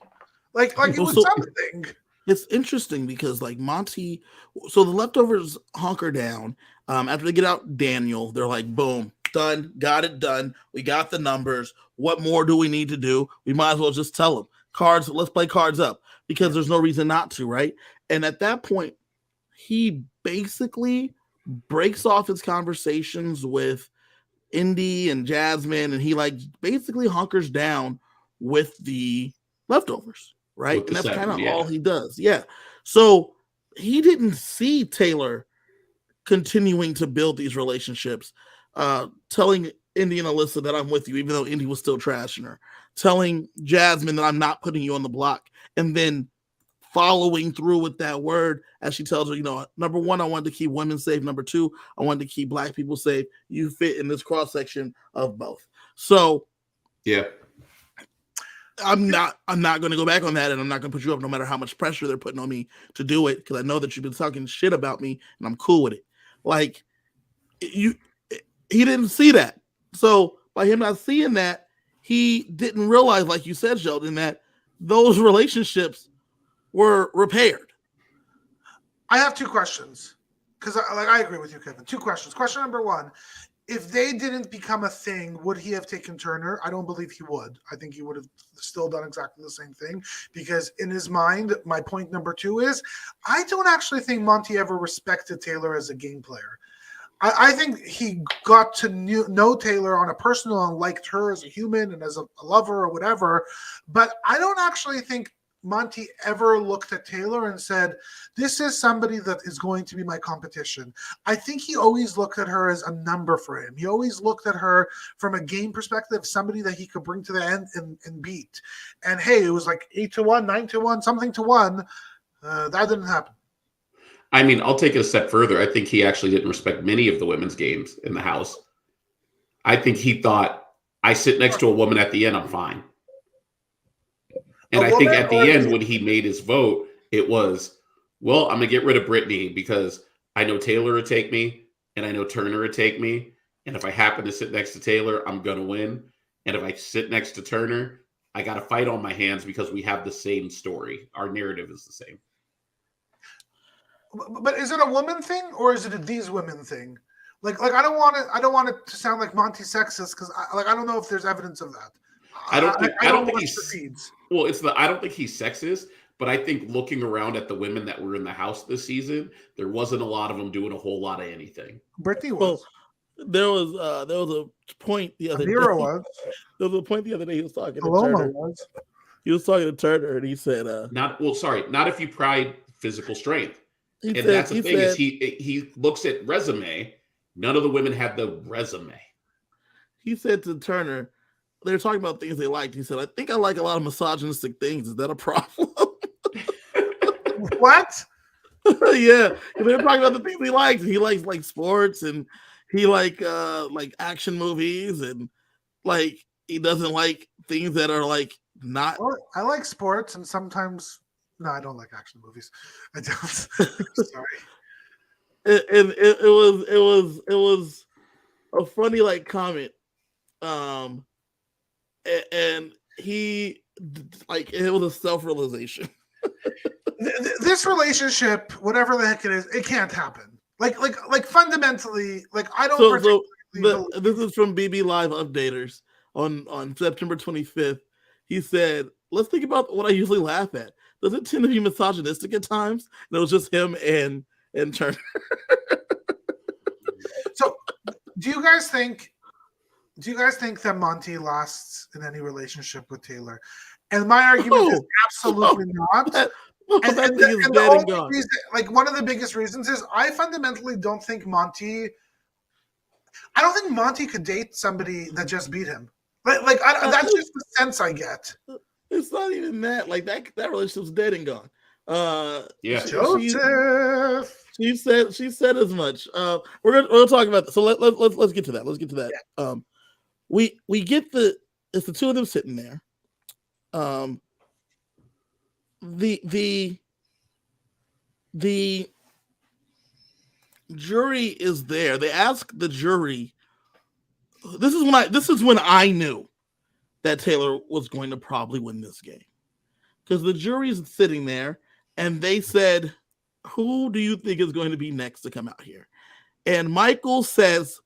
S2: Like it was something.
S1: It's interesting because like Monty, so the leftovers hunker down. After they get out Daniel, they're like, boom, done, got it done. We got the numbers. What more do we need to do? We might as well just tell them. Cards, let's play cards up because there's no reason not to, right? And at that point, he basically breaks off his conversations with Indy and Jasmine, and he like basically hunkers down with the leftovers, right? And that's kind of all he does. Yeah. So he didn't see Taylor continuing to build these relationships, telling Indy and Alyssa that I'm with you, even though Indy was still trashing her, telling Jasmine that I'm not putting you on the block, and then following through with that word as she tells her, number one, I wanted to keep women safe. Number two, I wanted to keep Black people safe. You fit in this cross section of both. So,
S3: yeah,
S1: I'm not going to go back on that, and I'm not going to put you up no matter how much pressure they're putting on me to do it, because I know that you've been talking shit about me, and I'm cool with it. Like he didn't see that. So by him not seeing that, he didn't realize, like you said, Sheldon, that those relationships were repaired.
S2: I have two questions because I agree with you, Kevin. Two questions. Question number one, if they didn't become a thing, would he have taken Turner? I don't believe he would. I think he would have still done exactly the same thing, because in his mind, my point number two is, I don't actually think Monty ever respected Taylor as a game player. I think he got to know Taylor on a personal and liked her as a human and as a lover or whatever, but I don't actually think Monty ever looked at Taylor and said, this is somebody that is going to be my competition. I think he always looked at her as a number for him. He always looked at her from a game perspective, somebody that he could bring to the end and beat. And hey, it was like 8-1, 9-1, something to 1. That didn't happen.
S3: I mean, I'll take it a step further. I think he actually didn't respect many of the women's games in the house. I think he thought, I sit next to a woman at the end, I'm fine. And I think at the end, when he made his vote, it was, well, I'm going to get rid of Brittany because I know Taylor would take me and I know Turner would take me. And if I happen to sit next to Taylor, I'm going to win. And if I sit next to Turner, I got a fight on my hands because we have the same story. Our narrative is the same.
S2: But is it a woman thing or is it a these women thing? Like I don't want it to sound like Monty sexist because I don't know if there's evidence of that.
S3: I don't think he's well. I don't think he's sexist, but I think looking around at the women that were in the house this season, there wasn't a lot of them doing a whole lot of anything.
S2: Brittany was.
S1: Well, there was a point the other day.
S2: Was.
S1: There was a point the other day he was talking
S2: Paloma
S1: to Turner.
S2: Was.
S1: He was talking to Turner and he said,
S3: not if you pride physical strength. That's the thing is he looks at resume. None of the women had the resume.
S1: He said to Turner, they were talking about things they liked. He said, I think I like a lot of misogynistic things. Is that a problem?
S2: What?
S1: Yeah. They were talking about the things he likes. He likes like sports and he like action movies and like he doesn't like things that are like not.
S2: Well, I like sports and sometimes no, I don't like action movies. I don't. Sorry.
S1: And it was a funny like comment. And he like it was a self-realization.
S2: This relationship, whatever the heck it is, it can't happen. Like fundamentally, like I don't.
S1: This is from BB Live Updaters on September 25th. He said, "Let's think about what I usually laugh at. Does it tend to be misogynistic at times?" And it was just him and Turner.
S2: So, do you guys think that Monty lasts in any relationship with Taylor? And my argument is absolutely not. And the only reason, like one of the biggest reasons is I fundamentally don't think Monty could date somebody that just beat him. That's just the sense I get.
S1: It's not even that. Like that relationship's dead and gone.
S3: Yeah,
S2: Joseph.
S1: She said as much. We're gonna talk about that. So let's get to that. Let's get to that. Yeah. We get it's the two of them sitting there. The jury is there. They ask the jury. This is when I knew that Taylor was going to probably win this game. Because the jury's sitting there and they said, who do you think is going to be next to come out here? And Michael says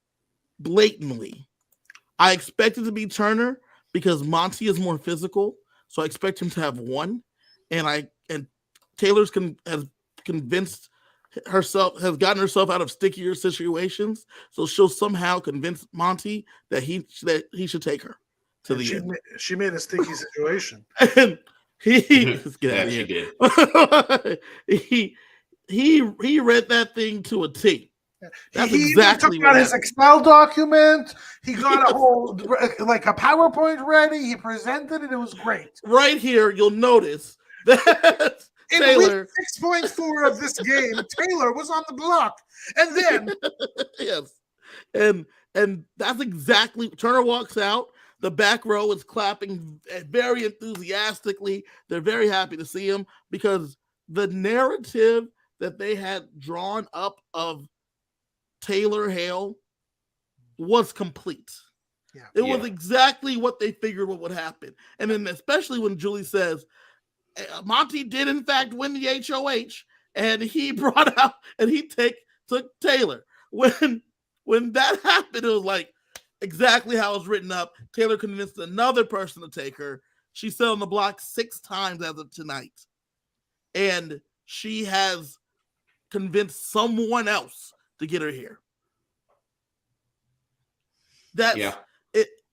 S1: blatantly, I expect it to be Turner because Monty is more physical. So I expect him to have one. And Taylor's has convinced herself, has gotten herself out of stickier situations. So she'll somehow convince Monty that he should take her to the end.
S2: She made a sticky situation.
S1: And he
S3: did.
S1: he read that thing to a T. That's
S2: he
S1: exactly
S2: took out his Excel document. He got a whole like a PowerPoint ready. He presented it. It was great.
S1: Right here, you'll notice that
S2: in
S1: Taylor
S2: week 6.4 of this game, Taylor was on the block, and then
S1: yes, and that's exactly. Turner walks out. The back row is clapping very enthusiastically. They're very happy to see him because the narrative that they had drawn up of Taylor Hale was complete.
S2: Yeah.
S1: It was exactly what they figured what would happen. And then especially when Julie says, Monty did in fact win the HOH and he brought out and he took Taylor. When that happened, it was like exactly how it was written up. Taylor convinced another person to take her. She sat on the block 6 times as of tonight. And she has convinced someone else to get her here.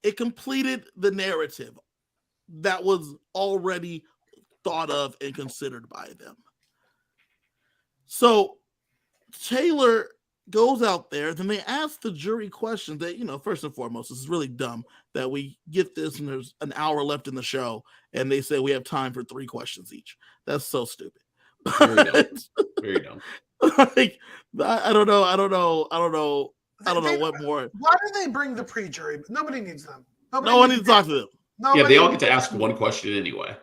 S1: It completed the narrative that was already thought of and considered by them. So Taylor goes out there, then they ask the jury questions that, first and foremost, this is really dumb that we get this and there's an hour left in the show and they say we have time for 3 questions each. That's so stupid.
S3: Very dumb. Very dumb.
S1: Like, I don't know what more.
S2: Why do they bring the pre-jury? Nobody needs them.
S1: No one needs to talk to them.
S3: Yeah, they all get to ask one question anyway.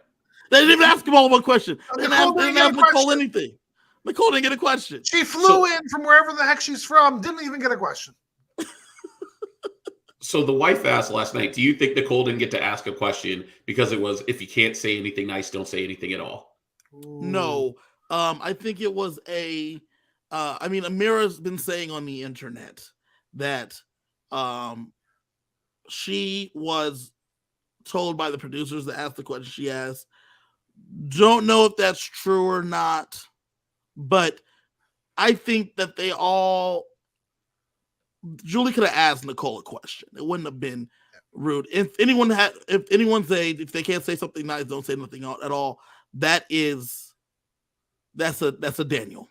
S1: They didn't even ask them all one question. They didn't ask Nicole anything. Nicole didn't get a question.
S2: She flew in from wherever the heck she's from, didn't even get a question.
S3: So the wife asked last night, do you think Nicole didn't get to ask a question because it was, if you can't say anything nice, don't say anything at all?
S1: No. I think it was Amira's been saying on the internet that she was told by the producers to ask the question she asked. Don't know if that's true or not, but I think that Julie could have asked Nicole a question. It wouldn't have been rude. If anyone say if they can't say something nice, don't say nothing at all. That's a Daniel.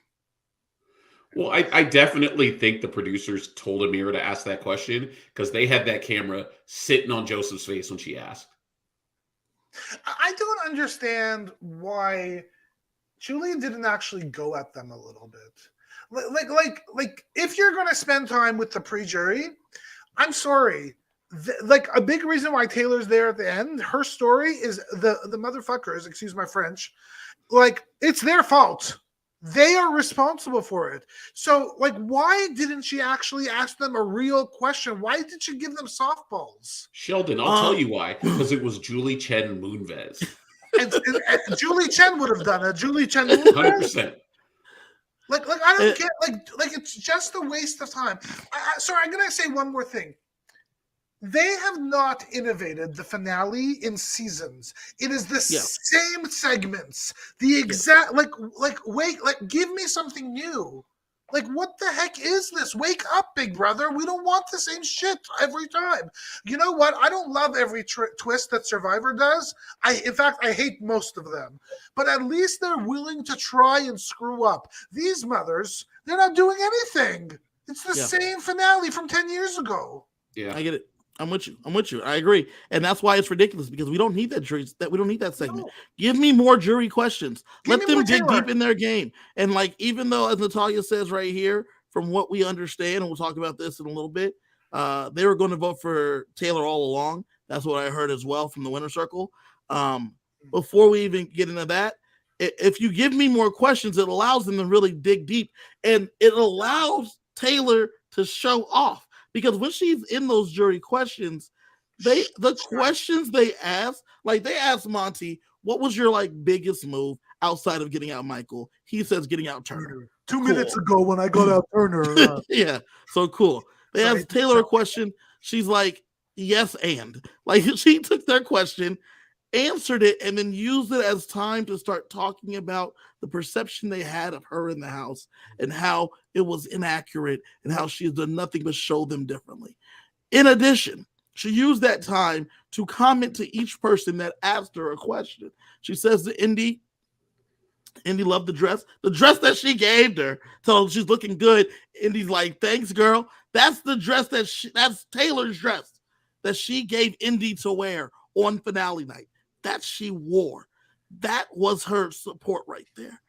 S3: Well, I definitely think the producers told Amira to ask that question because they had that camera sitting on Joseph's face when she asked.
S2: I don't understand why Julie didn't actually go at them a little bit. Like if you're going to spend time with the pre-jury, I'm sorry. A big reason why Taylor's there at the end, her story is the motherfuckers, excuse my French, it's their fault. They are responsible for it. So, why didn't she actually ask them a real question? Why did she give them softballs?
S3: Sheldon, I'll tell you why. Because it was Julie Chen Moonves.
S2: And Julie Chen would have done it. Julie Chen Moonves.
S3: 100%.
S2: I don't get, it's just a waste of time. Sorry, I'm going to say one more thing. They have not innovated the finale in seasons. It is the same segments. The exact give me something new. What the heck is this? Wake up, big brother. We don't want the same shit every time. You know what? I don't love every twist that Survivor does. In fact, I hate most of them. But at least they're willing to try and screw up. These mothers, they're not doing anything. It's the same finale from 10 years ago.
S3: Yeah,
S1: I get it. I'm with you. I agree. And that's why it's ridiculous because we don't need that jury. We don't need that segment. No. Give me more jury questions. Let them dig deep in their game. And even though, as Natalia says right here, from what we understand, and we'll talk about this in a little bit, they were going to vote for Taylor all along. That's what I heard as well from the winner circle. Before we even get into that, if you give me more questions, it allows them to really dig deep. And it allows Taylor to show off. Because when she's in those jury questions, the questions they ask, they asked Monty, what was your biggest move outside of getting out Michael? He says getting out Turner.
S2: 2 minutes ago when I got out Turner.
S1: Yeah, so cool. They asked Taylor a question. She's like, yes, and. She took their question, answered it, and then used it as time to start talking about the perception they had of her in the house and how it was inaccurate and how she has done nothing but show them differently. In addition, she used that time to comment to each person that asked her a question. She says to Indy loved the dress that she gave her. So she's looking good. Indy's like, thanks, girl. That's the dress that's Taylor's dress that she gave Indy to wear on finale night. That she wore. That was her support right there.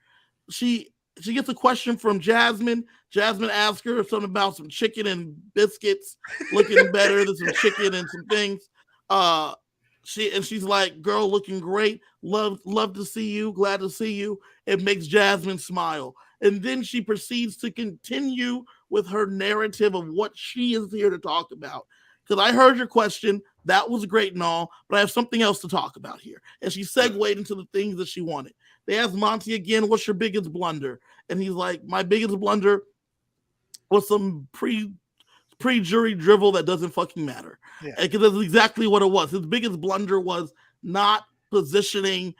S1: She gets a question from Jasmine. Jasmine asks her something about some chicken and biscuits looking better than some chicken and some things. She's like, girl, looking great. Love to see you. Glad to see you. It makes Jasmine smile. And then she proceeds to continue with her narrative of what she is here to talk about. Because I heard your question. That was great and all, but I have something else to talk about here. And she segued into the things that she wanted. They asked Monty again, what's your biggest blunder? And he's like, my biggest blunder was some pre-jury drivel that doesn't fucking matter. Because that's exactly what it was. His biggest blunder was not positioning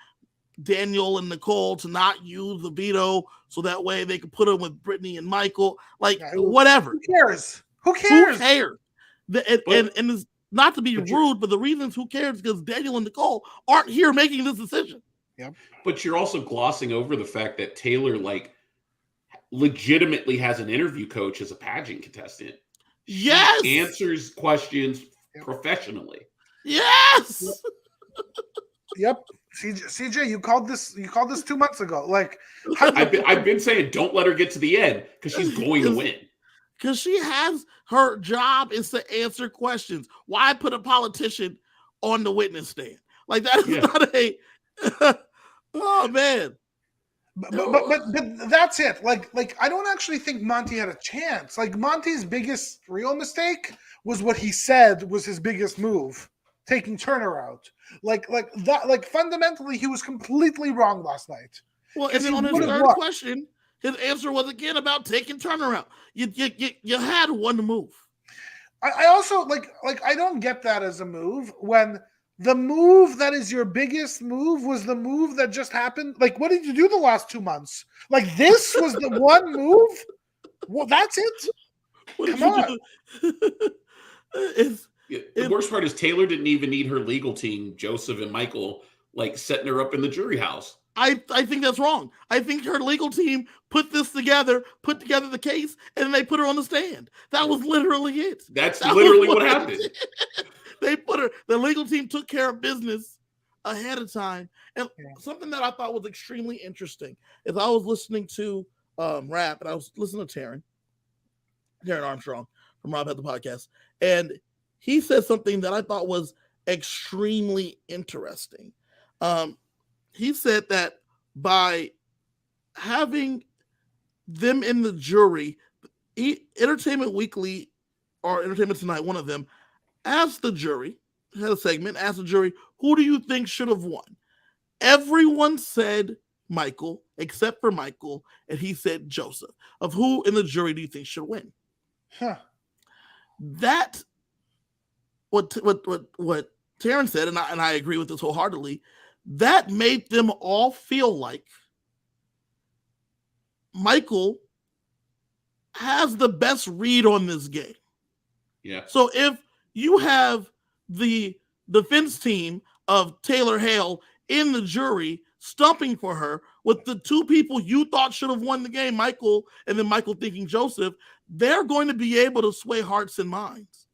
S1: Daniel and Nicole to not use the veto so that way they could put him with Brittany and Michael. Whatever.
S2: Who cares?
S1: And it's not to be rude, but the reasons who cares because Daniel and Nicole aren't here making this decision.
S2: Yep.
S3: But you're also glossing over the fact that Taylor, like, legitimately has an interview coach as a pageant contestant.
S1: Yes.
S3: She answers questions professionally.
S1: Yes.
S2: Yep. CJ, you called this 2 months ago. Like,
S3: I've been saying don't let her get to the end because she's going to win.
S1: Because she has, her job is to answer questions. Why put a politician on the witness stand? Like, that is not a oh man.
S2: But that's it. Like I don't actually think Monty had a chance. Like, Monty's biggest real mistake was what he said was his biggest move, taking Turner out. Like that. Like, fundamentally, he was completely wrong last night.
S1: Well, and then on his third question, his answer was again about taking Turner out. You had one move.
S2: I also like I don't get that as a move when the move that is your biggest move was the move that just happened. Like, what did you do the last 2 months? Like, this was the one move? Well, that's it. Come on.
S3: The worst part is Taylor didn't even need her legal team, Joseph and Michael, like, setting her up in the jury house.
S1: I think that's wrong. I think her legal team put together the case, and they put her on the stand. That was literally it.
S3: That literally what happened.
S1: They put her, the legal team took care of business ahead of time. And something that I thought was extremely interesting is I was listening to rap, and I was listening to Taryn Armstrong from Rob Had the Podcast. And he said something that I thought was extremely interesting. He said that by having them in the jury, Entertainment Weekly or Entertainment Tonight, one of them, asked the jury, had a segment, asked the jury, who do you think should have won? Everyone said Michael, except for Michael, and he said Joseph. Of who in the jury do you think should win? That, what Taryn said, and I agree with this wholeheartedly, that made them all feel like Michael has the best read on this game.
S3: Yeah.
S1: So if you have the defense team of Taylor Hale in the jury stumping for her with the two people you thought should have won the game, Michael, and then Michael thinking Joseph, they're going to be able to sway hearts and minds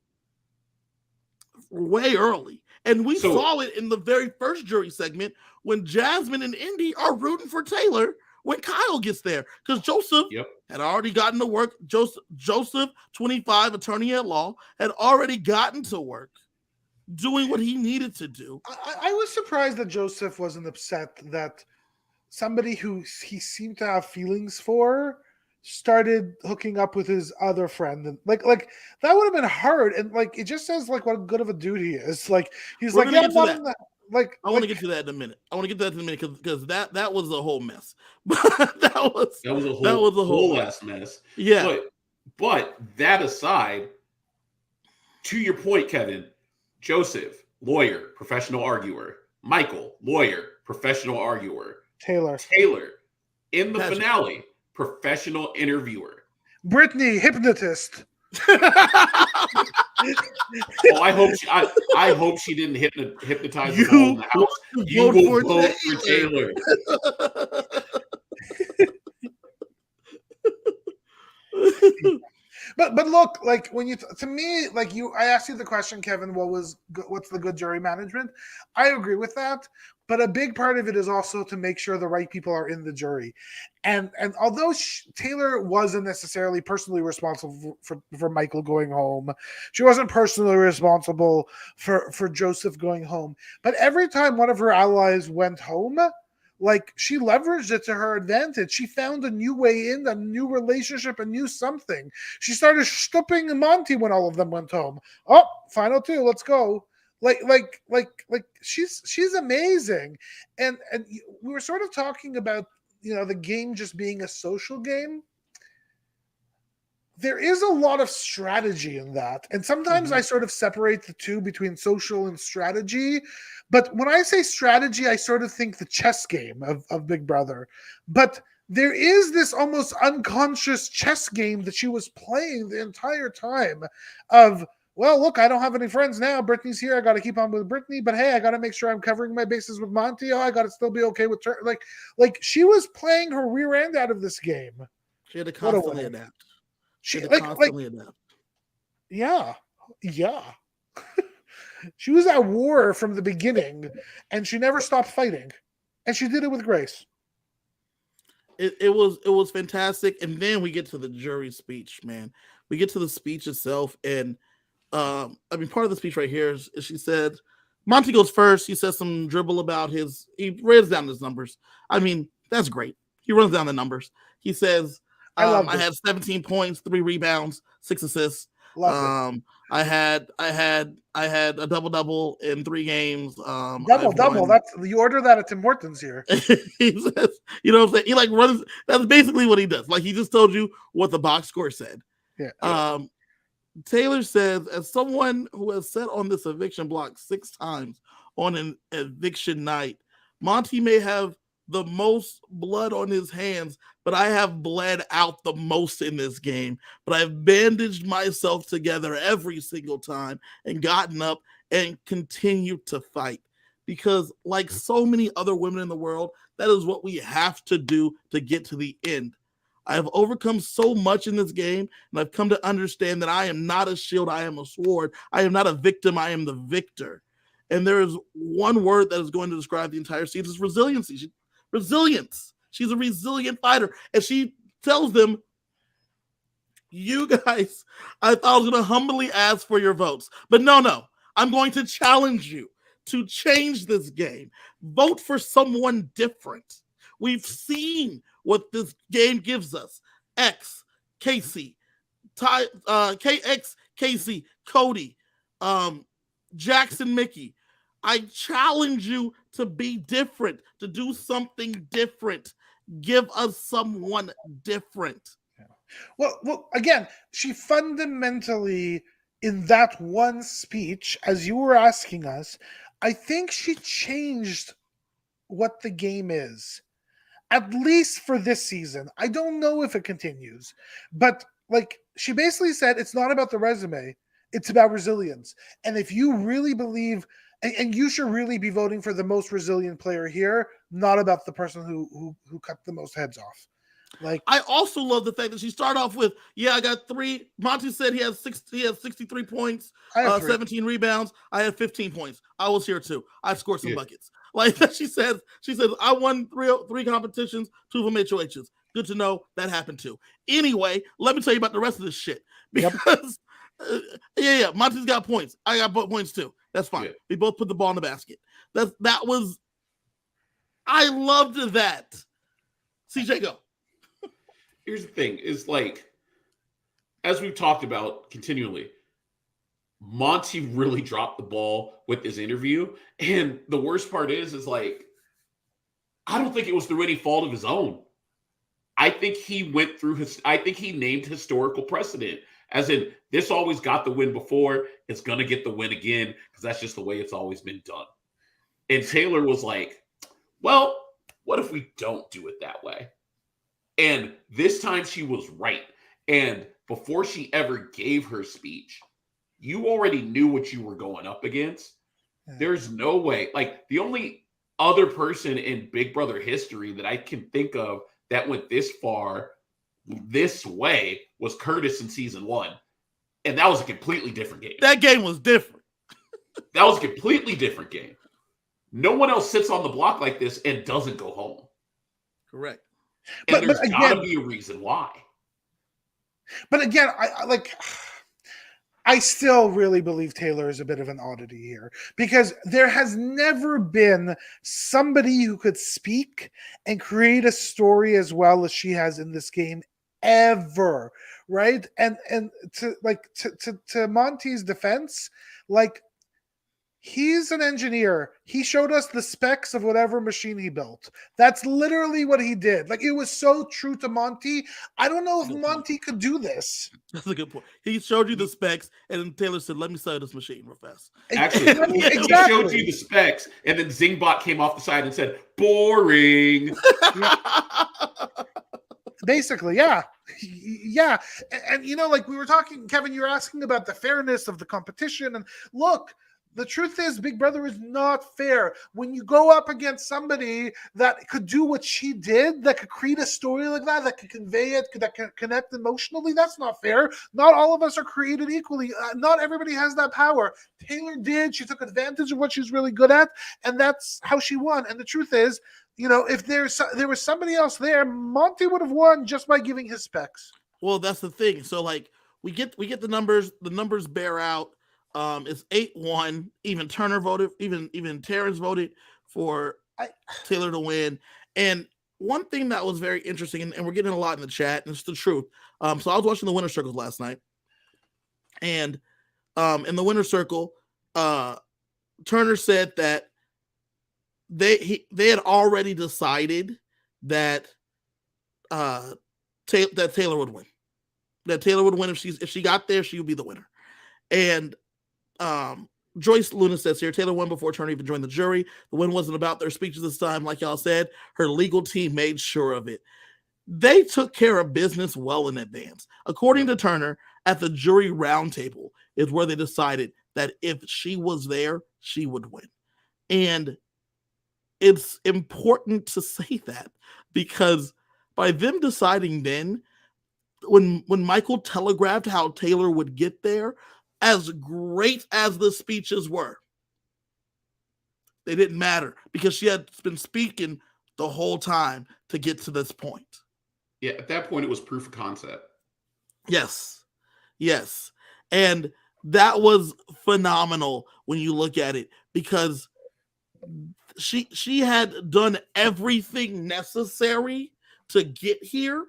S1: way early. And we saw it in the very first jury segment when Jasmine and Indy are rooting for Taylor when Kyle gets there. Because Joseph had already gotten to work. Joseph, 25, attorney at law, had already gotten to work doing what he needed to do.
S2: I was surprised that Joseph wasn't upset that somebody who he seemed to have feelings for started hooking up with his other friend, and like that would have been hard. And like, it just says like what good of a dude he is. Like, he's
S1: We're
S2: like,
S1: I want to get to that in a minute. Because that was a whole mess. that was a whole
S3: ass mess.
S1: Yeah.
S3: But that aside, to your point, Kevin, Joseph, lawyer, professional arguer. Michael, lawyer, professional arguer.
S2: Taylor,
S3: in the finale, professional interviewer.
S2: Brittany, hypnotist.
S3: I hope she didn't hypnotize them all in the house. You will vote for Taylor.
S2: But look, like, when you to me, like, I asked you the question, Kevin, what's the good jury management? I agree with that, but a big part of it is also to make sure the right people are in the jury. And although Taylor wasn't necessarily personally responsible for Michael going home, she wasn't personally responsible for Joseph going home. But every time one of her allies went home, like, she leveraged it to her advantage. She found a new way in, a new relationship, a new something. She started stooping Monty when all of them went home. Oh, final two, let's go. Like she's amazing. And we were sort of talking about, the game just being a social game. There is a lot of strategy in that. And sometimes I sort of separate the two between social and strategy. But when I say strategy, I sort of think the chess game of Big Brother. But there is this almost unconscious chess game that she was playing the entire time of well, look, I don't have any friends now. Brittany's here. I got to keep on with Brittany. But hey, I got to make sure I'm covering my bases with Monty. Oh, I got to still be okay with her. Like she was playing her rear end out of this game.
S1: She had to constantly adapt.
S2: She had to constantly adapt. Yeah. She was at war from the beginning, and she never stopped fighting, and she did it with grace.
S1: It was fantastic, and then we get to the jury speech, man. We get to the speech itself, and part of the speech right here is she said, Monty goes first. He says some dribble about he runs down his numbers. I mean, that's great. He runs down the numbers. He says, I had 17 points, 3 rebounds, 6 assists. I had a double in 3 games.
S2: Double. That's you order that at Tim Hortons here.
S1: He says, you know what I'm saying? He like runs. That's basically what he does. Like he just told you what the box score said.
S2: Yeah.
S1: Taylor says, as someone who has sat on this eviction block 6 times on an eviction night, Monty may have the most blood on his hands, but I have bled out the most in this game. But I've bandaged myself together every single time and gotten up and continued to fight. Because like so many other women in the world, that is what we have to do to get to the end. I have overcome so much in this game, and I've come to understand that I am not a shield, I am a sword. I am not a victim, I am the victor. And there is one word that is going to describe the entire season: is resiliency. Resilience. She's a resilient fighter. And she tells them, you guys, I thought I was going to humbly ask for your votes. But no, I'm going to challenge you to change this game. Vote for someone different. We've seen what this game gives us. X, Casey, KX, Casey, Cody, Jackson, Mickey. I challenge you to be different, to do something different. Give us someone different.
S2: Well, again, she fundamentally, in that one speech, as you were asking us, I think she changed what the game is. At least for this season. I don't know if it continues. But like she basically said, it's not about the resume. It's about resilience. And if you really believe, and you should really be voting for the most resilient player here, not about the person who cut the most heads off. Like
S1: I also love the fact that she started off with, I got 3. Monty said he has 63 points, 17 rebounds. I had 15 points. I was here too. I scored some buckets. Like she says, I won 3 competitions, 2 of them HOHs. Good to know that happened too. Anyway, let me tell you about the rest of this shit. Because Monty's got points. I got points too. That's fine. We both put the ball in the basket. I loved that. CJ, go.
S3: Here's the thing, is like, as we've talked about continually, Monty really dropped the ball with this interview. And the worst part is like, I don't think it was through any fault of his own. I think he named historical precedent. As in, this always got the win before, it's going to get the win again, because that's just the way it's always been done. And Taylor was like, well, what if we don't do it that way? And this time she was right. And before she ever gave her speech, you already knew what you were going up against. There's no way. Like, the only other person in Big Brother history that I can think of that went this far this way was Curtis in season 1. And that was a completely different game.
S1: That game was different.
S3: That was a completely different game. No one else sits on the block like this and doesn't go home.
S1: Correct.
S3: And there's got to be a reason why.
S2: But again, I still really believe Taylor is a bit of an oddity here, because there has never been somebody who could speak and create a story as well as she has in this game ever, right? And to Monty's defense, like, he's an engineer. He showed us the specs of whatever machine he built. That's literally what he did. Like, it was so true to Monty. I don't know if Monty could do this.
S1: That's a good point. He showed you the specs, and then Taylor said, let me sell this machine real fast.
S3: Actually, he showed you the specs, and then Zingbot came off the side and said, boring.
S2: Basically, yeah. Yeah. And like we were talking, Kevin, you're asking about the fairness of the competition. And look, the truth is Big Brother is not fair. When you go up against somebody that could do what she did, that could create a story like that could convey it, that can connect emotionally, that's not fair. Not all of us are created equally. Not everybody has that power. Taylor did. She took advantage of what she's really good at, and that's how she won. And the truth is, if there was somebody else there, Monty would have won just by giving his specs.
S1: Well, that's the thing. So like we get the numbers. The numbers bear out. It's 8-1. Even Turner voted. Even Terrence voted for Taylor to win. And one thing that was very interesting, and we're getting a lot in the chat, and it's the truth. So I was watching the winner circles last night, and in the winner circle, Turner said that they had already decided that that Taylor would win. That Taylor would win if she got there, she would be the winner. And Joyce Luna says here, Taylor won before Turner even joined the jury. The win wasn't about their speeches this time, like y'all said. Her legal team made sure of it. They took care of business well in advance. According to Turner, at the jury roundtable is where they decided that if she was there, she would win. And it's important to say that because by them deciding then, when Michael telegraphed how Taylor would get there, as great as the speeches were, they didn't matter because she had been speaking the whole time to get to this point.
S3: Yeah, at that point, it was proof of concept.
S1: Yes. And that was phenomenal when you look at it because she had done everything necessary to get here.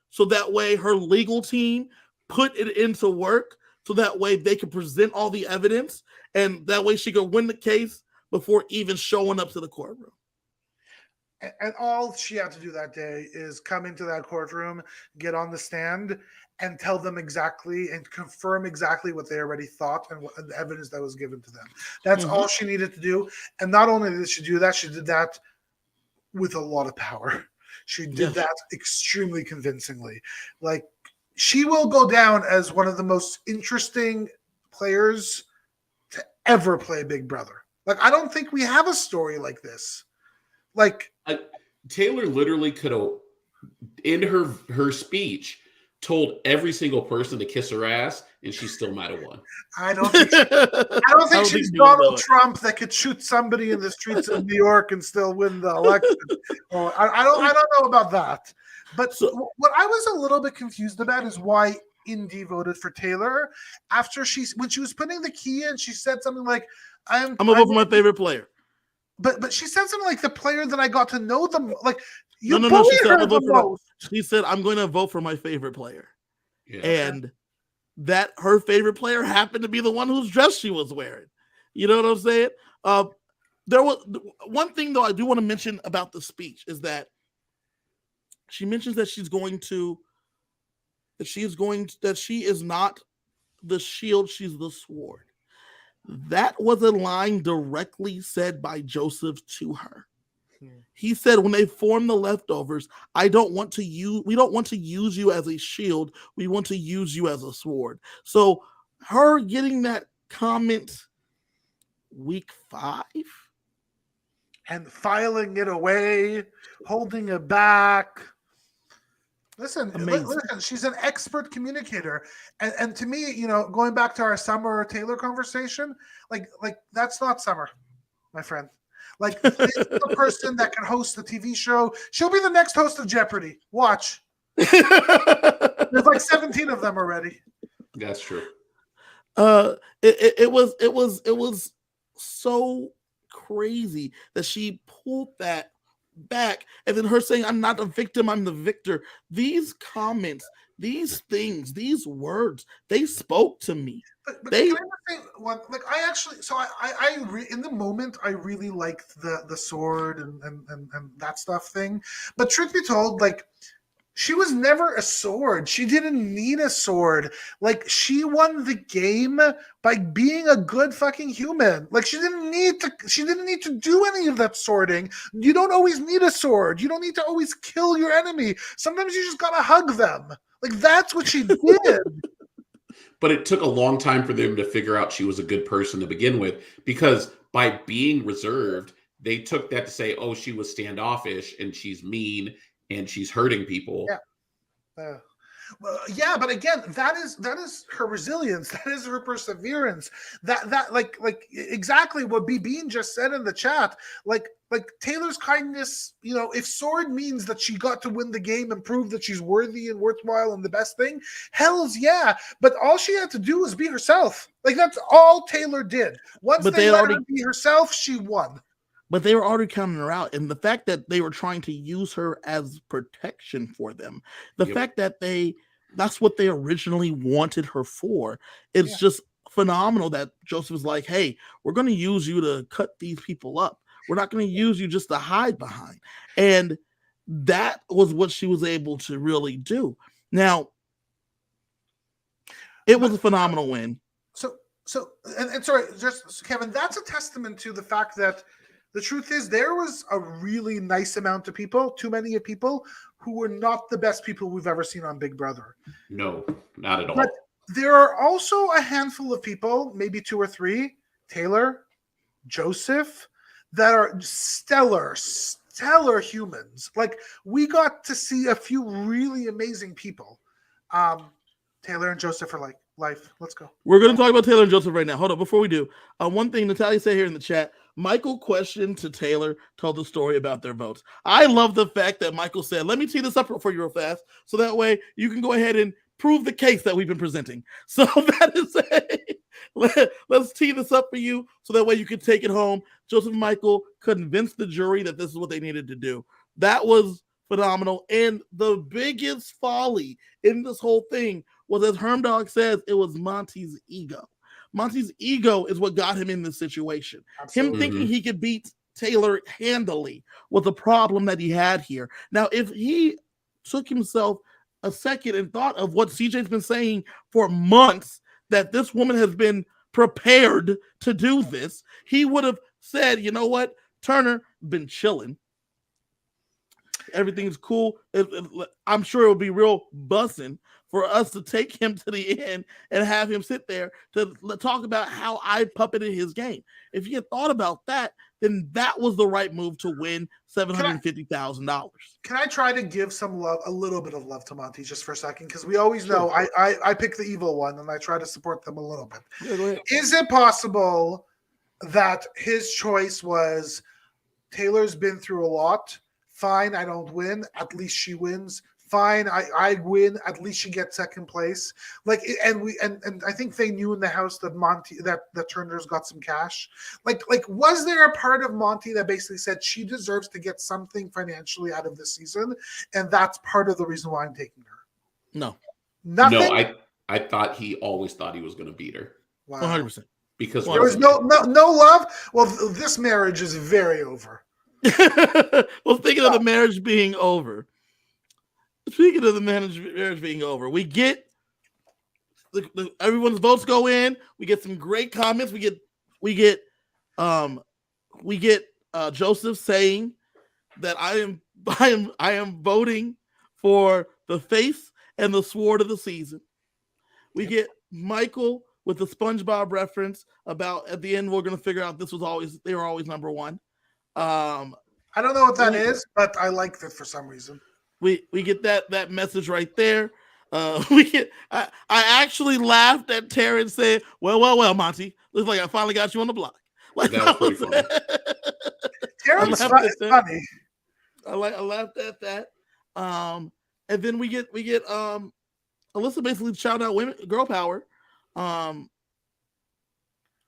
S1: So that way her legal team put it into work so that way they could present all the evidence and that way she could win the case before even showing up to the courtroom.
S2: And all she had to do that day is come into that courtroom, get on the stand, and tell them exactly and confirm exactly what they already thought and the evidence that was given to them. That's all she needed to do. And not only did she do that, she did that with a lot of power. She did that extremely convincingly. Like, she will go down as one of the most interesting players to ever play Big Brother. Like, I don't think we have a story like this. Like,
S3: Taylor literally could have, in her speech, told every single person to kiss her ass, and she still might have won.
S2: I don't think she's Donald Trump that could shoot somebody in the streets of New York and still win the election. I don't know about that. But what I was a little bit confused about is why Indy voted for Taylor after when she was putting the key in, she said something like, "I'm
S1: gonna vote for my favorite player."
S2: But she said something like the player that I got to know them. Like, you
S1: no.
S2: She said,
S1: she said, "I'm going to vote for my favorite player," and that her favorite player happened to be the one whose dress she was wearing. You know what I'm saying? There was one thing though I do want to mention about the speech is that she mentions that she is not the shield, she's the sword. That was a line directly said by Joseph to her. He said, when they form the leftovers, we don't want to use you as a shield. We want to use you as a sword. So her getting that comment week 5
S2: and filing it away, holding it back. Listen, she's an expert communicator. And to me, going back to our Summer Taylor conversation, like that's not Summer, my friend. Like, this is the person that can host a TV show. She'll be the next host of Jeopardy. Watch. There's like 17 of them already.
S3: That's true.
S1: It was so crazy that she pulled that back, and then her saying, "I'm not the victim, I'm the victor." These comments, these things, these words, they spoke to me.
S2: But can I say one? Like, I actually, so in the moment, I really liked the sword and that stuff thing. But truth be told, like, she was never a sword. She didn't need a sword. Like, she won the game by being a good fucking human. Like, she didn't need to do any of that swording. You don't always need a sword. You don't need to always kill your enemy. Sometimes you just gotta hug them. Like, that's what she did.
S3: But it took a long time for them to figure out she was a good person to begin with, because by being reserved, they took that to say, oh, she was standoffish and she's mean and she's hurting people.
S2: Yeah. Yeah, but again, that is her resilience. That is her perseverance. That like exactly what B Bean just said in the chat. Like Taylor's kindness, if sword means that she got to win the game and prove that she's worthy and worthwhile and the best thing, hell's yeah. But all she had to do was be herself. Like, that's all Taylor did. Once they let her be herself, she won.
S1: But they were already counting her out. And the fact that they were trying to use her as protection for them, the fact that that's what they originally wanted her for, it's just phenomenal that Joseph was like, hey, we're going to use you to cut these people up. We're not going to use you just to hide behind. And that was what she was able to really do. Now, it was a phenomenal win.
S2: So, and sorry, just Kevin, that's a testament to the fact that the truth is, there was a really nice amount of people, too many of people, who were not the best people we've ever seen on Big Brother.
S3: No, not at all.
S2: But there are also a handful of people, maybe 2 or 3, Taylor, Joseph, that are stellar humans. Like, we got to see a few really amazing people. Taylor and Joseph are like, life. Let's go.
S1: We're going to talk about Taylor and Joseph right now. Hold on. Before we do, one thing Natalia said here in the chat, Michael questioned to Taylor, told the story about their votes. I love the fact that Michael said, let me tee this up for you real fast, so that way you can go ahead and prove the case that we've been presenting. So that is let's tee this up for you, so that way you can take it home. Joseph and Michael convinced the jury that this is what they needed to do. That was phenomenal. And the biggest folly in this whole thing was, as Hermdog says, it was Monty's ego. Monty's ego is what got him in this situation. Absolutely. Him thinking he could beat Taylor handily was the problem that he had here. Now, if he took himself a second and thought of what CJ's been saying for months, that this woman has been prepared to do this, he would have said, you know what, Turner been chilling. Everything's cool. I'm sure it would be real buzzing for us to take him to the end and have him sit there to talk about how I puppeted his game. If he had thought about that, then that was the right move to win $750,000.
S2: Can I try to give some love, a little bit of love to Monty just for a second? Because we always know I pick the evil one and I try to support them a little bit.
S1: Yeah,
S2: is it possible that his choice was, Taylor's been through a lot, fine, I don't win, at least she wins. Fine, I win. At least she gets second place. Like, and I think they knew in the house that that Turner's got some cash. Like, was there a part of Monty that basically said she deserves to get something financially out of this season, and that's part of the reason why I'm taking her?
S1: No,
S2: nothing.
S3: No, I thought he always thought he was going to beat her.
S2: Wow,
S1: 100%.
S2: Because there was no love. Well, this marriage is very over.
S1: Well, thinking of the marriage being over. Speaking of the marriage being over, we get everyone's votes go in. We get some great comments. We get Joseph saying that I am voting for the face and the sword of the season. We get Michael with the SpongeBob reference about, at the end we're going to figure out they were always number one.
S2: I don't know what that is, but I liked it for some reason.
S1: We get that message right there. I actually laughed at Terrence saying, well, Monty, looks like I finally got you on the block. Like,
S3: that was pretty funny.
S2: Terrence is funny.
S1: I laughed at that. And then we get Alyssa basically shouting out women, girl power. And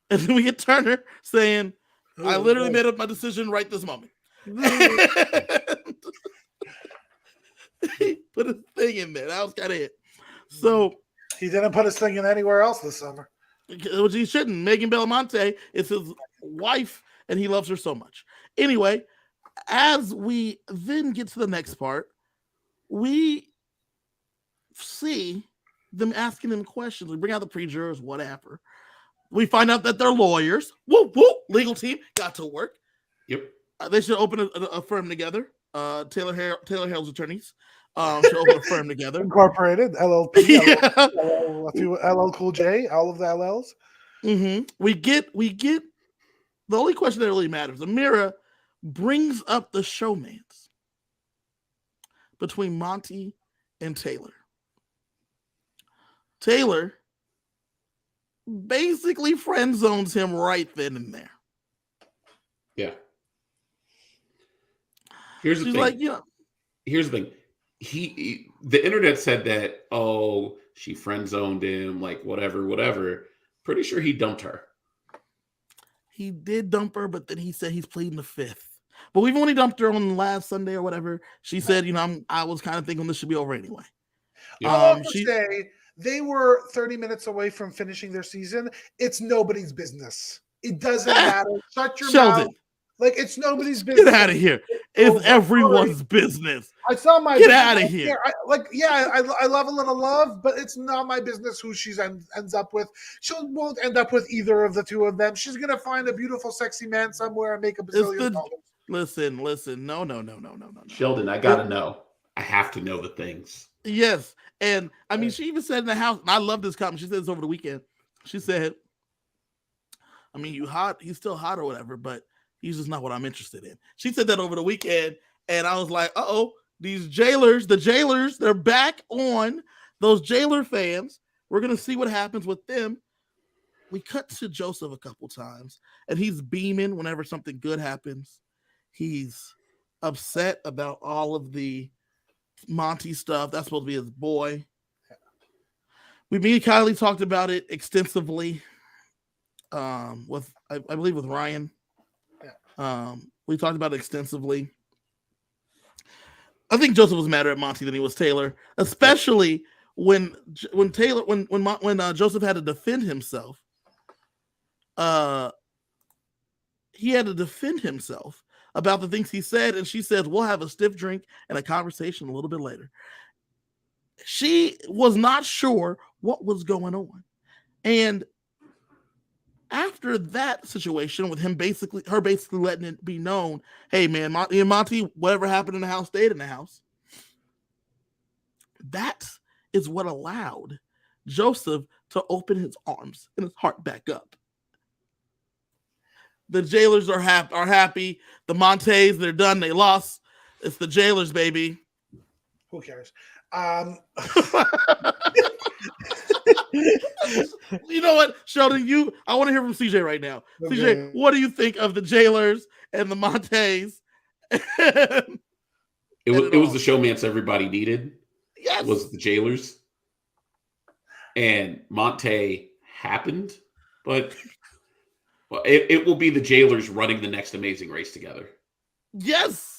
S1: then we get Turner saying, I literally made up my decision right this moment. He put his thing in there. That was kind of it. So
S2: he didn't put his thing in anywhere else this summer.
S1: Which he shouldn't. Megan Belmonte is his wife, and he loves her so much. Anyway, as we then get to the next part, we see them asking them questions. We bring out the pre-jurors, whatever. We find out that they're lawyers. Whoop, whoop. Legal team got to work.
S3: Yep.
S1: They should open a firm together. Taylor Hale's attorneys. to open a firm together.
S2: Incorporated, LLP,
S1: Yeah.
S2: LL Cool J, all of the LLs.
S1: Mm-hmm. We get the only question that really matters. Amira brings up the showmance between Monty and Taylor. Taylor basically friend zones him right then and there.
S3: Yeah. Here's the
S1: She's
S3: thing.
S1: like,
S3: Here's the thing. The internet said that, oh, she friend zoned him, like whatever. Pretty sure he dumped her.
S1: He did dump her, but then he said he's pleading the fifth. But even when he dumped her on last Sunday or whatever, she said, I was kind of thinking this should be over anyway.
S2: Yeah. I want to say they were 30 minutes away from finishing their season. It's nobody's business. It doesn't matter. Shut your
S1: Sheldon.
S2: mouth. Like, it's nobody's business.
S1: Get out of here. It's everyone's business.
S2: It's not my
S1: Get
S2: business.
S1: out of here.
S2: I love a little love, but it's not my business who she ends up with. She won't end up with either of the two of them. She's going to find a beautiful, sexy man somewhere and make a bazillion dollars.
S1: Listen. No.
S3: Sheldon, I got to know. I have to know the things.
S1: Yes. And I mean, she even said in the house, and I love this comment. She said this over the weekend. She said, I mean, he's still hot or whatever, but he's just not what I'm interested in. She said that over the weekend, and I was like, the jailers, they're back on. Those jailer fans. We're going to see what happens with them. We cut to Joseph a couple times, and he's beaming whenever something good happens. He's upset about all of the Monty stuff. That's supposed to be his boy. Me and Kylie talked about it extensively with I believe with Ryan. We talked about it extensively. I think Joseph was madder at Monty than he was Taylor, especially when Joseph had to defend himself. He had to defend himself about the things he said, and she said, we'll have a stiff drink and a conversation a little bit later. She was not sure what was going on. And after that situation with her basically letting it be known, hey man, Monty, whatever happened in the house stayed in the house. That is what allowed Joseph to open his arms and his heart back up. The jailers are happy. The Montes, they're done. They lost. It's the jailers, baby.
S2: Who cares?
S1: You know what, Sheldon? I want to hear from CJ right now. Okay. CJ, what do you think of the jailers and the Montes?
S3: It was the showmance everybody needed.
S1: Yes.
S3: It was the jailers. And Monte happened, but it will be the jailers running the next Amazing Race together.
S1: Yes.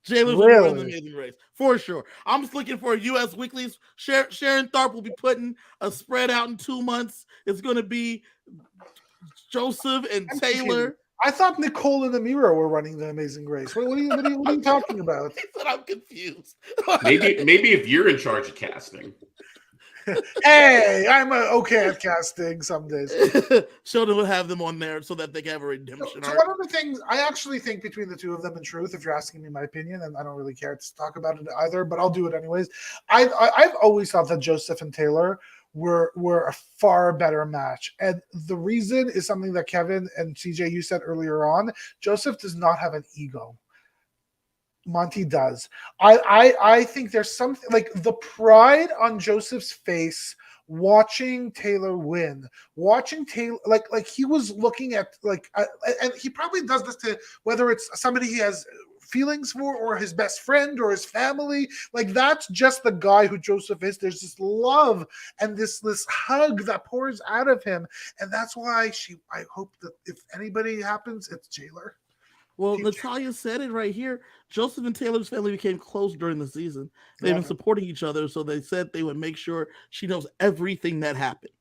S1: Jailers will run the Amazing Race for sure. I'm just looking for a U.S. Weeklies. Sharon Tharp will be putting a spread out in 2 months. It's going to be Joseph and Taylor.
S2: I thought Nicole and Amira were running the Amazing Race. What are you talking about?
S1: I'm confused.
S3: Maybe if you're in charge of casting.
S2: Hey, I'm okay at casting some days.
S1: Sheldon will have them on there so that they can have a redemption arc.
S2: One of the things I actually think between the two of them, in truth, if you're asking me my opinion, and I don't really care to talk about it either, but I'll do it anyways. I've always thought that Joseph and Taylor were a far better match. And the reason is something that Kevin and CJ, you said earlier on. Joseph does not have an ego. Monty does. I think there's something like the pride on Joseph's face watching Taylor win, watching Taylor like he was looking at and he probably does this to whether it's somebody he has feelings for or his best friend or his family. Like that's just the guy who Joseph is. There's this love and this hug that pours out of him, and that's why I hope that if anybody happens, it's Taylor.
S1: Well, Natalia said it right here. Joseph and Taylor's family became close during the season. They've been supporting each other, so they said they would make sure she knows everything that happened.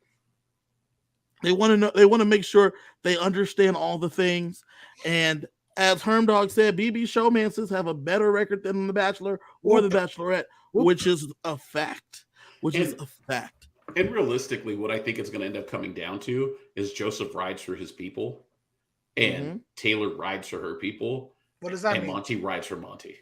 S1: They want to know. They want to make sure they understand all the things. And as Hermdog said, BB showmances have a better record than The Bachelor or The Bachelorette, which is a fact. And
S3: realistically, what I think it's going to end up coming down to is Joseph rides for his people. And Taylor rides for her people.
S2: What does that mean?
S3: And Monty rides for Monty.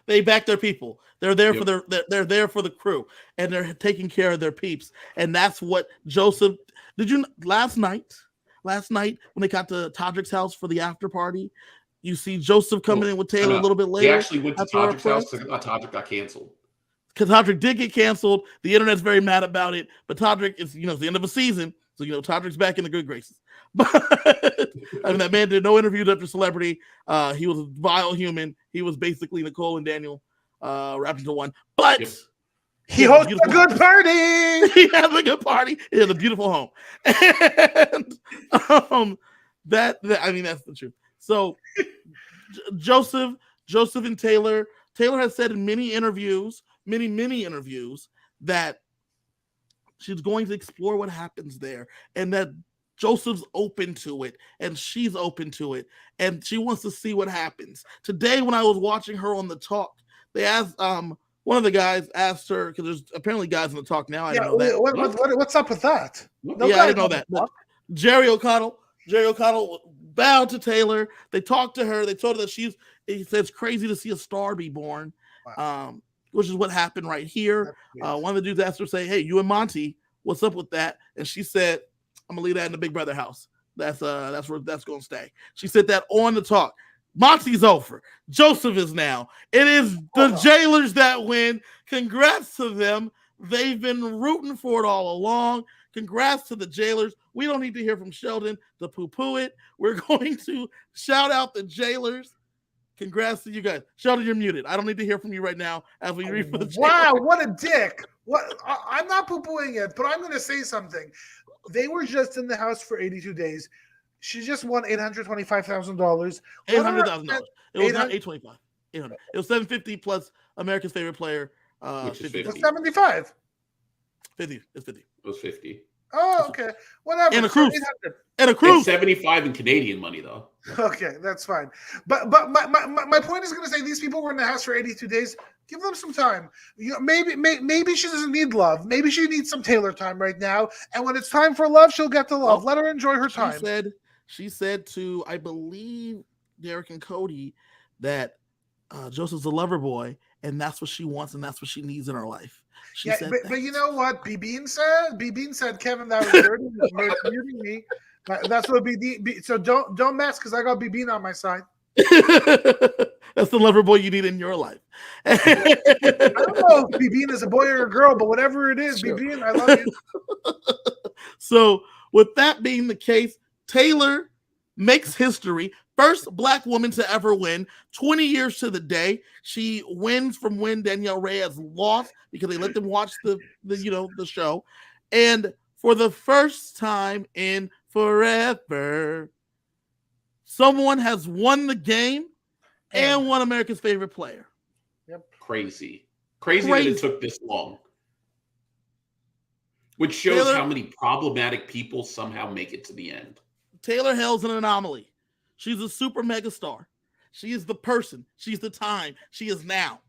S1: They back their people. They're there
S3: Yep.
S1: for they're there for the crew, and they're taking care of their peeps. And that's what Joseph did. You last night when they got to Todrick's house for the after party, you see Joseph coming in with Taylor a little bit later.
S3: They actually went to Todrick's house. Todrick got canceled.
S1: Because Todrick did get canceled. The internet's very mad about it. But Todrick is, it's the end of a season. So, Todrick's back in the good graces. But I mean, that man did no interviews after Celebrity. He was a vile human. He was basically Nicole and Daniel wrapped into one. But
S2: he hosted a good party.
S1: He has a good party. He has a beautiful home. And that's the truth. So Joseph and Taylor has said in many interviews that she's going to explore what happens there, and that Joseph's open to it, and she's open to it, and she wants to see what happens. Today, when I was watching her on the talk, they asked one of the guys asked her, because there's apparently guys on the talk now. I didn't know that.
S2: What's up with that?
S1: I didn't know that. Jerry O'Connell bowed to Taylor. They talked to her. They told her that he said it's crazy to see a star be born. Wow. Which is what happened right here. One of the dudes asked her, say, hey, you and Monty, what's up with that? And she said, I'm gonna leave that in the Big Brother house. That's where that's gonna stay. She said that on the talk. Monty's over. Joseph is now. It is the jailers that win. Congrats to them. They've been rooting for it all along. Congrats to the jailers. We don't need to hear from Sheldon to poo-poo it. We're going to shout out the jailers. Congrats to you guys. Sheldon, you're muted. I don't need to hear from you right now as we read for the jailers.
S2: Wow, what a dick. I'm not poo-pooing it, but I'm going to say something. They were just in the house for 82 days. She just won $825,000.
S1: $800,000. It was not $825. $800. It was $750 plus America's Favorite Player.
S2: $50. It was $75.
S1: $50. It's $50.
S3: It was $50.
S2: Oh, okay. Whatever.
S1: And a cruise. And a cruise.
S3: It's $75 in Canadian money, though.
S2: Okay, that's fine. But my point is going to say these people were in the house for 82 days. Give them some time. Maybe she doesn't need love. Maybe she needs some Taylor time right now. And when it's time for love, she'll get the love. Let her enjoy her time.
S1: She said to, I believe, Derek and Cody that Joseph's a lover boy, and that's what she wants, and that's what she needs in her life.
S2: But you know what B-Bean said, Kevin, that was dirty. You're muting me. That's what B-Bean. So don't mess, because I got B-Bean on my side.
S1: That's the lover boy you need in your life.
S2: I don't know if B-Bean is a boy or a girl, but whatever it is, B-Bean, I love you.
S1: So with that being the case, Taylor makes history. First Black woman to ever win. 20 years to the day. She wins from when Danielle Reyes lost because they let them watch the show. And for the first time in forever, someone has won the game and won America's Favorite Player.
S2: Yep.
S3: Crazy that it took this long. Which shows how many problematic people somehow make it to the end.
S1: Taylor Hill's an anomaly. She's a super mega star. She is the person. She's the time. She is now.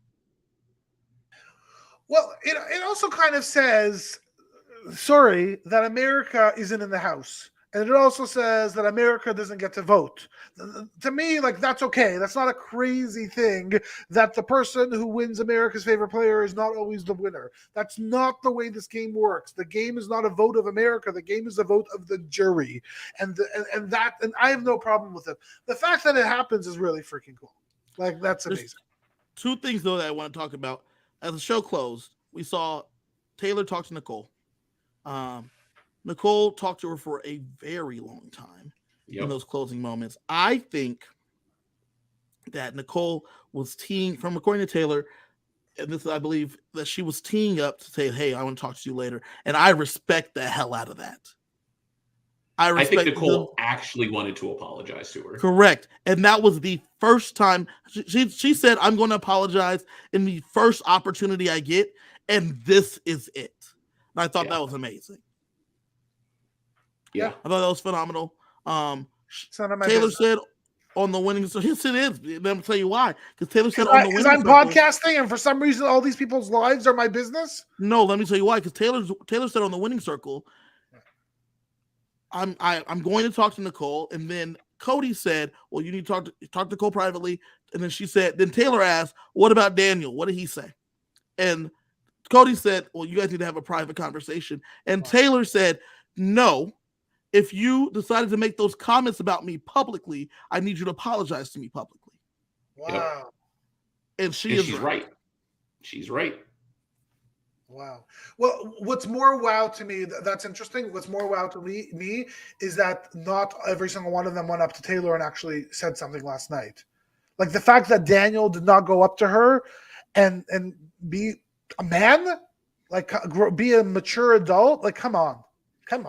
S2: Well, it also kind of says, that America isn't in the house. And it also says that America doesn't get to vote. To me, that's okay. That's not a crazy thing that the person who wins America's Favorite Player is not always the winner. That's not the way this game works. The game is not a vote of America. The game is a vote of the jury. And I have no problem with it. The fact that it happens is really freaking cool. That's amazing.
S1: There's two things, though, that I want to talk about. As the show closed, we saw Taylor talk to Nicole. Nicole talked to her for a very long time in those closing moments. I think that Nicole was teeing, from according to Taylor, and this I believe that she was teeing up to say, hey, I want to talk to you later. And I respect the hell out of that. I
S3: think Nicole actually wanted to apologize to her.
S1: Correct. And that was the first time she said, I'm going to apologize in the first opportunity I get. And this is it. And I thought that was amazing.
S3: Yeah.
S1: I thought that was phenomenal. Taylor said on the winning, so yes, it is. Let me tell you why. Because Taylor said on the winning.
S2: I'm podcasting, and for some reason, all these people's lives are my business.
S1: No, let me tell you why. Because Taylor said on the winning circle, I'm going to talk to Nicole, and then Cody said, well, you need to talk to Nicole privately. And then she said, then Taylor asked, what about Daniel? What did he say? And Cody said, well, you guys need to have a private conversation. And Taylor said, no, if you decided to make those comments about me publicly, I need you to apologize to me publicly.
S2: Wow.
S1: And she's
S3: right. She's right.
S2: Wow. Well, what's more wow to me, that's interesting. What's more wow to me is that not every single one of them went up to Taylor and actually said something last night. Like the fact that Daniel did not go up to her and be a man, like be a mature adult. Like, come on.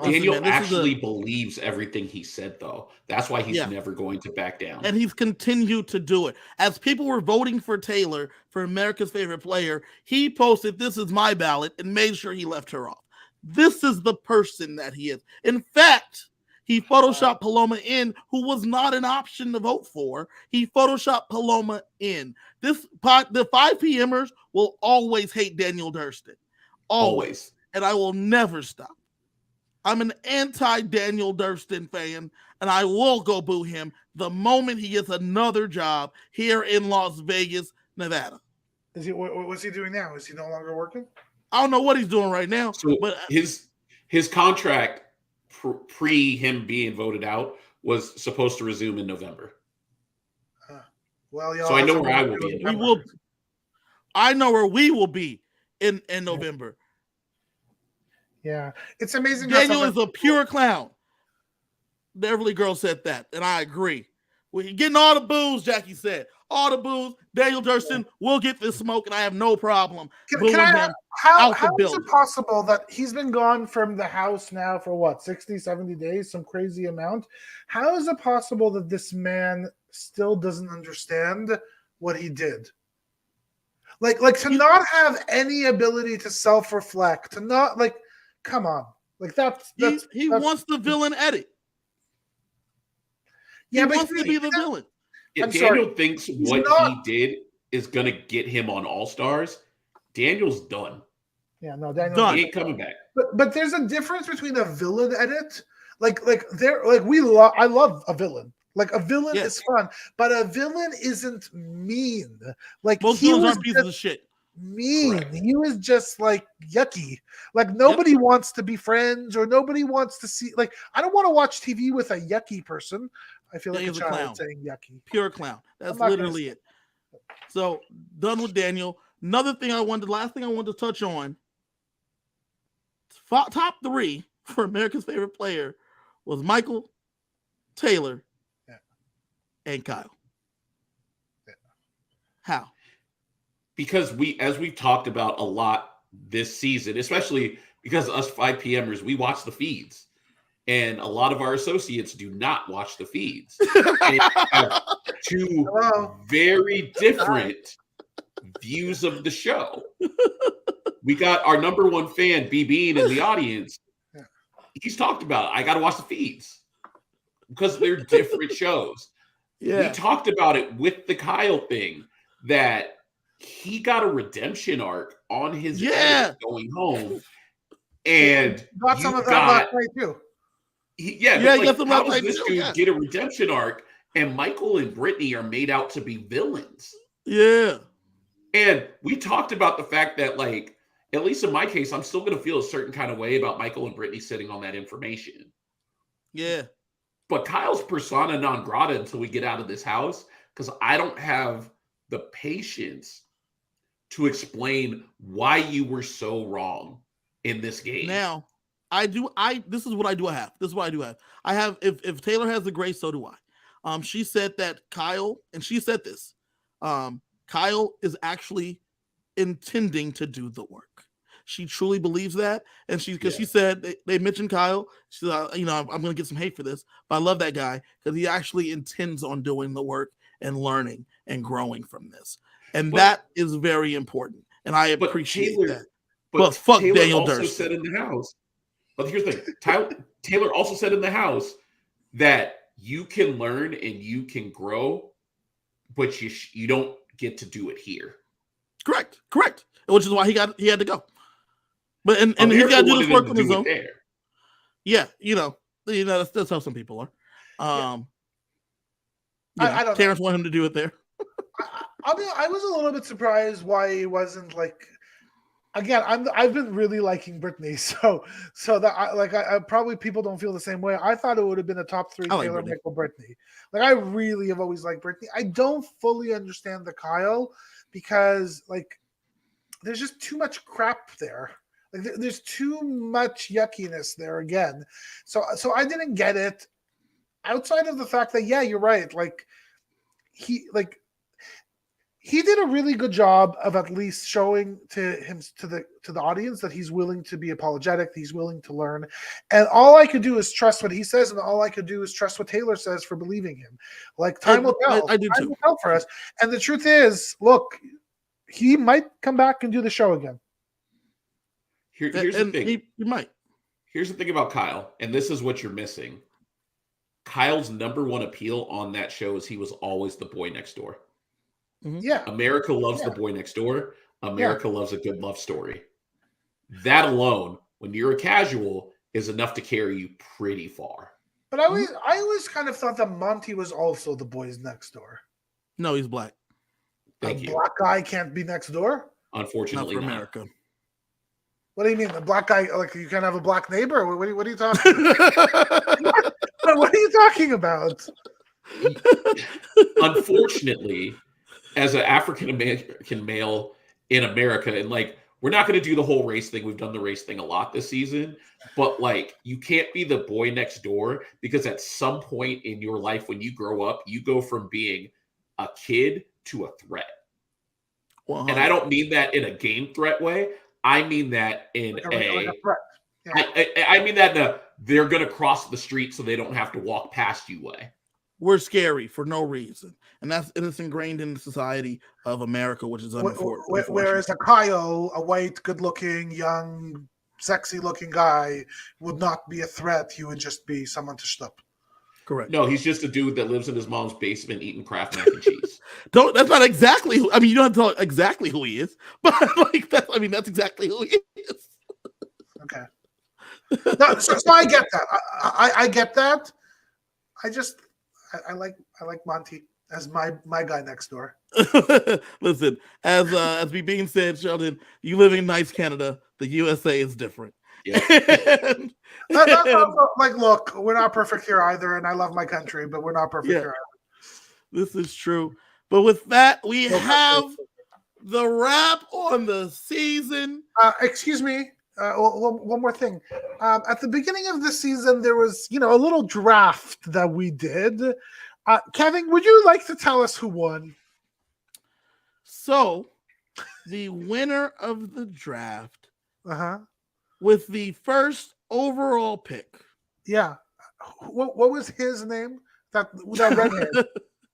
S3: Daniel actually believes everything he said, though. That's why he's never going to back down.
S1: And he's continued to do it. As people were voting for Taylor for America's favorite player, he posted, this is my ballot, and made sure he left her off. This is the person that he is. In fact, he photoshopped Paloma in, who was not an option to vote for. He photoshopped Paloma in. The 5PMers will always hate Daniel Durston. Always. And I will never stop. I'm an anti-Daniel Durston fan, and I will go boo him the moment he gets another job here in Las Vegas, Nevada.
S2: What's he doing now? Is he no longer working?
S1: I don't know what he's doing right now.
S3: So
S1: but
S3: his contract pre him being voted out was supposed to resume in November.
S2: Well,
S3: so I know where I will be.
S1: I know where we will be in November.
S2: Yeah, it's amazing.
S1: Daniel is a pure clown. The Everly girl said that, and I agree. We're getting all the booze, Jackie said. All the booze. Daniel Durston will get this smoke, and I have no problem booing him
S2: how is it possible that he's been gone from the house now for what, 60, 70 days, some crazy amount? How is it possible that this man still doesn't understand what he did? Like to not have any ability to self-reflect, to not like. Come on, like
S1: he wants the villain edit.
S2: Yeah,
S1: he wants to be the villain.
S3: If Daniel thinks what he did is gonna get him on All Stars, Daniel's done.
S2: Yeah, no, Daniel
S3: he ain't coming back.
S2: But there's a difference between a villain edit, I love a villain. Like a villain is fun, but a villain isn't mean. Like
S1: most villains aren't pieces of shit.
S2: Mean. Correct. He was just like yucky. Like nobody wants to be friends, or nobody wants to see. Like I don't want to watch TV with a yucky person. I feel like a child saying yucky.
S1: Pure clown. That's literally it. So done with Daniel. Last thing I wanted to touch on. Top 3 for America's favorite player was Michael, Taylor, and Kyle.
S2: Yeah.
S1: How?
S3: Because as we've talked about a lot this season, especially because us 5PMers, we watch the feeds, and a lot of our associates do not watch the feeds. They have 2 very different views of the show. We got our number 1 fan, BB, in the audience. He's talked about it. I got to watch the feeds because they're different shows. Yeah. We talked about it with the Kyle thing that he got a redemption arc on his edit going home, and
S2: got some of that last night too.
S3: How does this dude get a redemption arc? And Michael and Brittany are made out to be villains.
S1: Yeah,
S3: and we talked about the fact that, like, at least in my case, I'm still going to feel a certain kind of way about Michael and Brittany sitting on that information.
S1: Yeah,
S3: but Kyle's persona non grata until we get out of this house, because I don't have the patience to explain why you were so wrong in this game.
S1: Now, this is what I do have. I have, if Taylor has the grace, so do I. She said that Kyle, and she said this, Kyle is actually intending to do the work. She truly believes that. And she said, they mentioned Kyle. She said, I'm going to get some hate for this, but I love that guy because he actually intends on doing the work and learning and growing from this. And that is very important. And I appreciate that. But fuck Taylor Daniel
S3: also said in the house. But here's the thing. Taylor also said in the house that you can learn and you can grow, but you don't get to do it here.
S1: Correct. Which is why he had to go. But and he's got to do this work on his own. Yeah, that's how some people are.
S2: I don't
S1: Terrence wanted him to do it there.
S2: I was a little bit surprised why he wasn't like. Again, I've been really liking Britney, so that I probably people don't feel the same way. I thought it would have been a top 3
S1: I like
S2: Taylor
S1: Britney.
S2: Michael Britney. Like I really have always liked Britney. I don't fully understand the Kyle because like there's just too much crap there. Like there's too much yuckiness there again. So I didn't get it. Outside of the fact that you're right. Like he did a really good job of at least showing to the audience that he's willing to be apologetic, he's willing to learn. And all I could do is trust what he says, and all I could do is trust what Taylor says for believing him. Like time will tell.
S1: I do too.
S2: Time will tell for us. And the truth is, look, he might come back and do the show again.
S3: Here's the thing.
S1: He might.
S3: Here's the thing about Kyle, and this is what you're missing. Kyle's number one appeal on that show is he was always the boy next door.
S2: Yeah.
S3: America loves the boy next door. America loves a good love story. That alone, when you're a casual, is enough to carry you pretty far.
S2: But I always kind of thought that Monty was also the boys next door.
S1: No, he's black.
S3: Thank you.
S2: Black guy can't be next door?
S3: Unfortunately,
S1: not for
S3: not.
S1: America.
S2: What do you mean? The black guy, like you can't have a black neighbor? What are you talking about? What are you talking about?
S3: Unfortunately, as an African American male in America, and like we're not going to do the whole race thing. We've done the race thing a lot this season, but like you can't be the boy next door because at some point in your life when you grow up, you go from being a kid to a threat.
S1: 100.
S3: And I don't mean that in a game threat way. I mean that in
S2: like a threat. Yeah.
S3: I mean that in a they're going to cross the street so they don't have to walk past you way.
S1: We're scary for no reason. And it's ingrained in the society of America, which is unfortunate.
S2: Whereas a Kyle, a white, good-looking, young, sexy-looking guy would not be a threat. He would just be someone to schlepp.
S1: Correct.
S3: No, he's just a dude that lives in his mom's basement eating Kraft mac and cheese.
S1: That's not exactly who. I mean, you don't have to tell exactly who he is, but like that's exactly who he is.
S2: Okay. No, so I get that. I get that. I like Monty as my guy next door.
S1: Listen, as we being said, Sheldon, you live in nice Canada. The USA is different.
S3: Yeah.
S2: Like, look, we're not perfect here either, and I love my country, but we're not perfect here either.
S1: This is true. But with that, we have the wrap on the season.
S2: Excuse me. One more thing. At the beginning of the season, there was, a little draft that we did. Kevin, would you like to tell us who won?
S1: So, the winner of the draft,
S2: with
S1: the first overall pick.
S2: Yeah. What was his name? That redhead.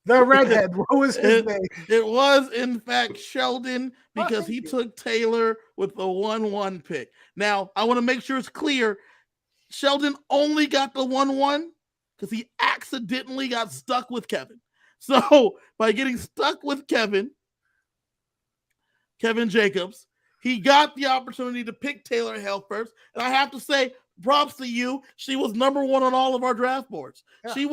S2: The redhead. What was his name?
S1: It was, in fact, Sheldon, because he took Taylor with the 1-1 pick. Now, I want to make sure it's clear. Sheldon only got the 1-1 because he accidentally got stuck with Kevin. So, by getting stuck with Kevin Jacobs, he got the opportunity to pick Taylor Hale first. And I have to say, props to you. She was number one on all of our draft boards. Yeah.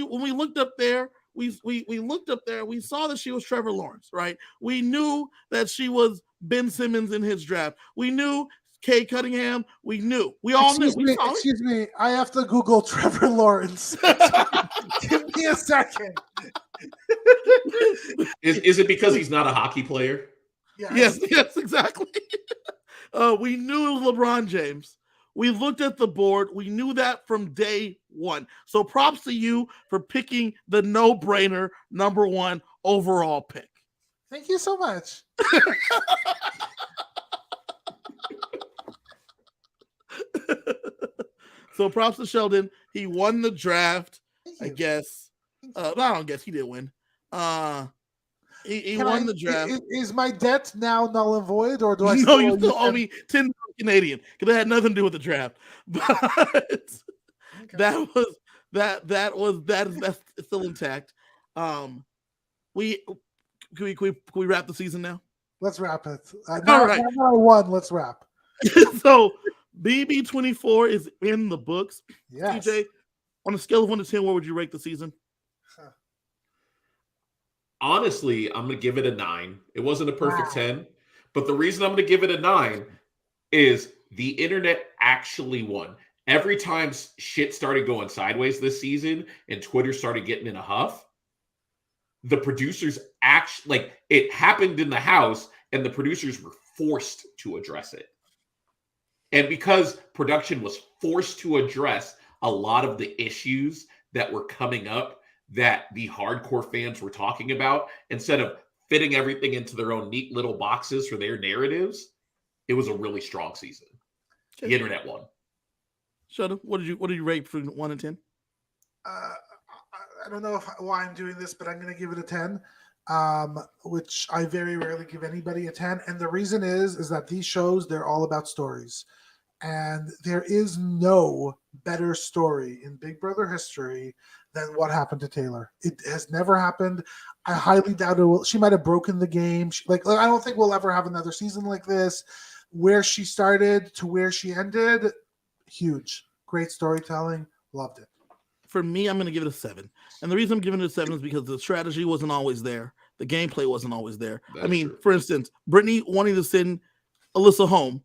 S1: When we looked up there, we looked up there, we saw that she was Trevor Lawrence, right? We knew that she was Ben Simmons in his draft. We knew Kay Cunningham. We knew. We all knew.
S2: Excuse me. I have to Google Trevor Lawrence. Give me a second.
S3: Is it because he's not a hockey player?
S1: Yes, exactly. We knew it was LeBron James. We looked at the board. We knew that from day one. So props to you for picking the no-brainer number one overall pick.
S2: Thank you so much.
S1: So props to Sheldon. He won the draft, I guess. I don't guess he did win. He won the draft.
S2: Is my debt now null and void, or do I?
S1: No, you still owe me 10 Canadian because it had nothing to do with the draft. But that's still intact. Can we wrap the season now?
S2: Let's wrap it.
S1: All right.
S2: Now I won. Let's wrap.
S1: So BB24 is in the books.
S2: Yes.
S1: TJ, on a scale of 1 to 10, where would you rate the season?
S3: honestly, I'm going to give it a 9. It wasn't a perfect 10, but the reason I'm going to give it a 9 is the internet actually won. Every time shit started going sideways this season and Twitter started getting in a huff, the producers actually, like, it happened in the house and the producers were forced to address it. And because production was forced to address a lot of the issues that were coming up that the hardcore fans were talking about, instead of fitting everything into their own neat little boxes for their narratives, it was a really strong season. The internet won.
S1: Sheldon, what did you rate from 1 to 10?
S2: I don't know why I'm doing this, but I'm going to give it a 10, which I very rarely give anybody a 10. And the reason is that these shows, they're all about stories. And there is no better story in Big Brother history than what happened to Taylor. It has never happened. I highly doubt it will. She might have broken the game. I don't think we'll ever have another season like this. Where she started to where she ended, huge. Great storytelling. Loved it.
S1: For me, I'm going to give it a 7. And the reason I'm giving it a 7 is because the strategy wasn't always there. The gameplay wasn't always there. True. For instance, Brittany wanting to send Alyssa home,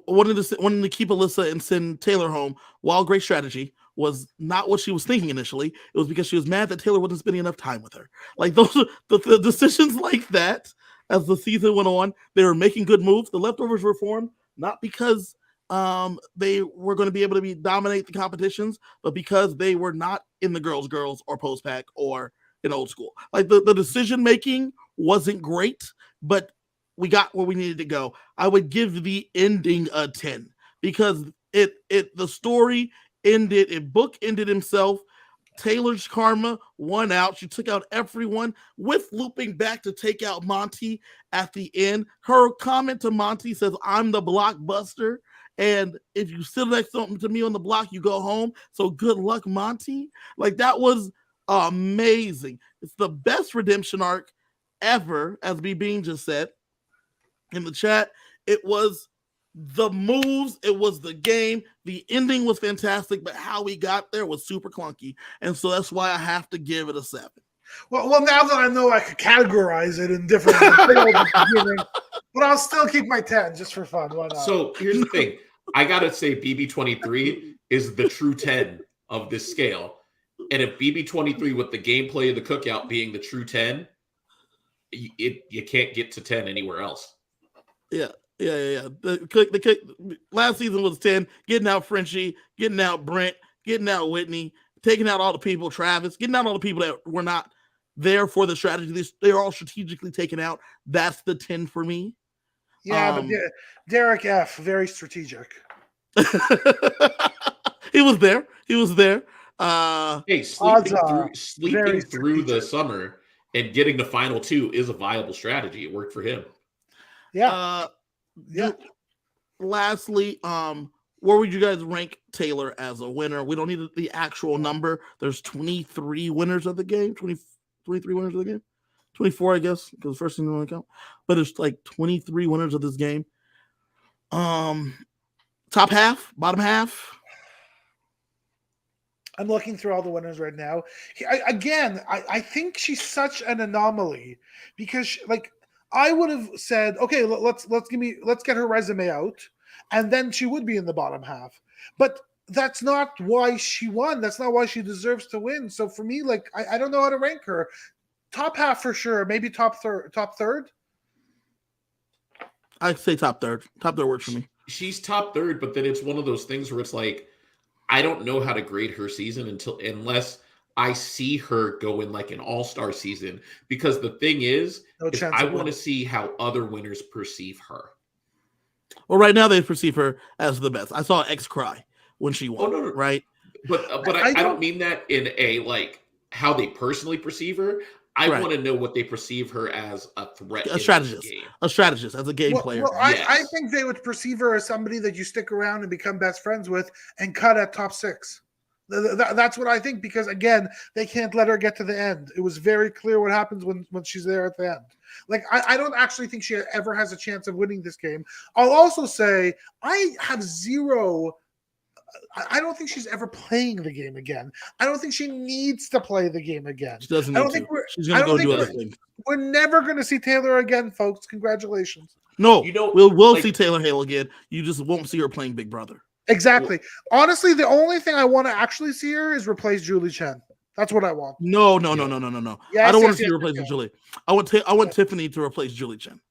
S1: wanting to keep Alyssa and send Taylor home, while great strategy, was not what she was thinking initially. It was because she was mad that Taylor wasn't spending enough time with her. Like, those the decisions like that, as the season went on, they were making good moves. The leftovers were formed, not because they were going to be able to dominate the competitions, but because they were not in the girls or post pack or in old school. Like, the decision making wasn't great, but we got where we needed to go. I would give the ending a 10 because the story ended, it bookended himself. Taylor's karma won out. She took out everyone with looping back to take out Monty at the end. Her comment to Monty says, "I'm the blockbuster. And if you sit next to me on the block, you go home. So good luck, Monty." Like, that was amazing. It's the best redemption arc ever, as B. Bean just said in the chat. It was the moves, it was the game. The ending was fantastic, but how we got there was super clunky. And so that's why I have to give it a 7.
S2: Well, now that I know I could categorize it in different things, but I'll still keep my 10 just for fun. Why not?
S3: So here's the thing. I got to say BB23 is the true 10 of this scale. And if BB23 with the gameplay of the cookout being the true 10, you can't get to 10 anywhere else.
S1: Yeah. The last season was 10, getting out Frenchie, getting out Brent, getting out Whitney, taking out all the people, Travis, getting out all the people that were not there for the strategy. They're all strategically taken out. That's the 10 for me.
S2: Yeah, but Derek F, very strategic.
S1: He was there.
S3: Hey, sleeping through the summer and getting the final 2 is a viable strategy. It worked for him.
S2: Yeah.
S1: Lastly, where would you guys rank Taylor as a winner? We don't need the actual number. There's 23 winners of the game. 23 winners of the game. 24, I guess, because the first thing don't count. But there's like 23 winners of this game. Top half, bottom half.
S2: I'm looking through all the winners right now. I think she's such an anomaly because, I would have said, okay, let's get her resume out, and then she would be in the bottom half. But that's not why she won. That's not why she deserves to win. So for me, I don't know how to rank her. Top half for sure. Maybe top third.
S1: I'd say top third. Top third works for me.
S3: She's top third, but then it's one of those things where it's like, I don't know how to grade her season unless I see her go in like an all-star season, because the thing is I want to see how other winners perceive her.
S1: Well, right now they perceive her as the best. I saw X cry when she won.
S3: No.
S1: Right?
S3: But I don't mean that in a how they personally perceive her. I want to know what they perceive her as a threat.
S1: A strategist, as a game player.
S2: Well, yes. I think they would perceive her as somebody that you stick around and become best friends with and cut at top 6. That's what I think, because again, they can't let her get to the end. It was very clear what happens when she's there at the end. I don't actually think she ever has a chance of winning this game. I'll also say I have zero I don't think she's ever playing the game again. I don't think she needs to play the game again.
S1: She doesn't
S2: I
S1: need
S2: don't think
S1: to. She's going to go do other things.
S2: We're never going to see Taylor again, folks. Congratulations.
S1: No, we'll see Taylor Hale again. You just won't see her playing Big Brother.
S2: Exactly. Honestly, the only thing I want to actually see her is replace Julie Chen. That's what I want.
S1: No.
S2: Yes,
S1: I don't want to see her replace Julie. I want Tiffany to replace Julie Chen.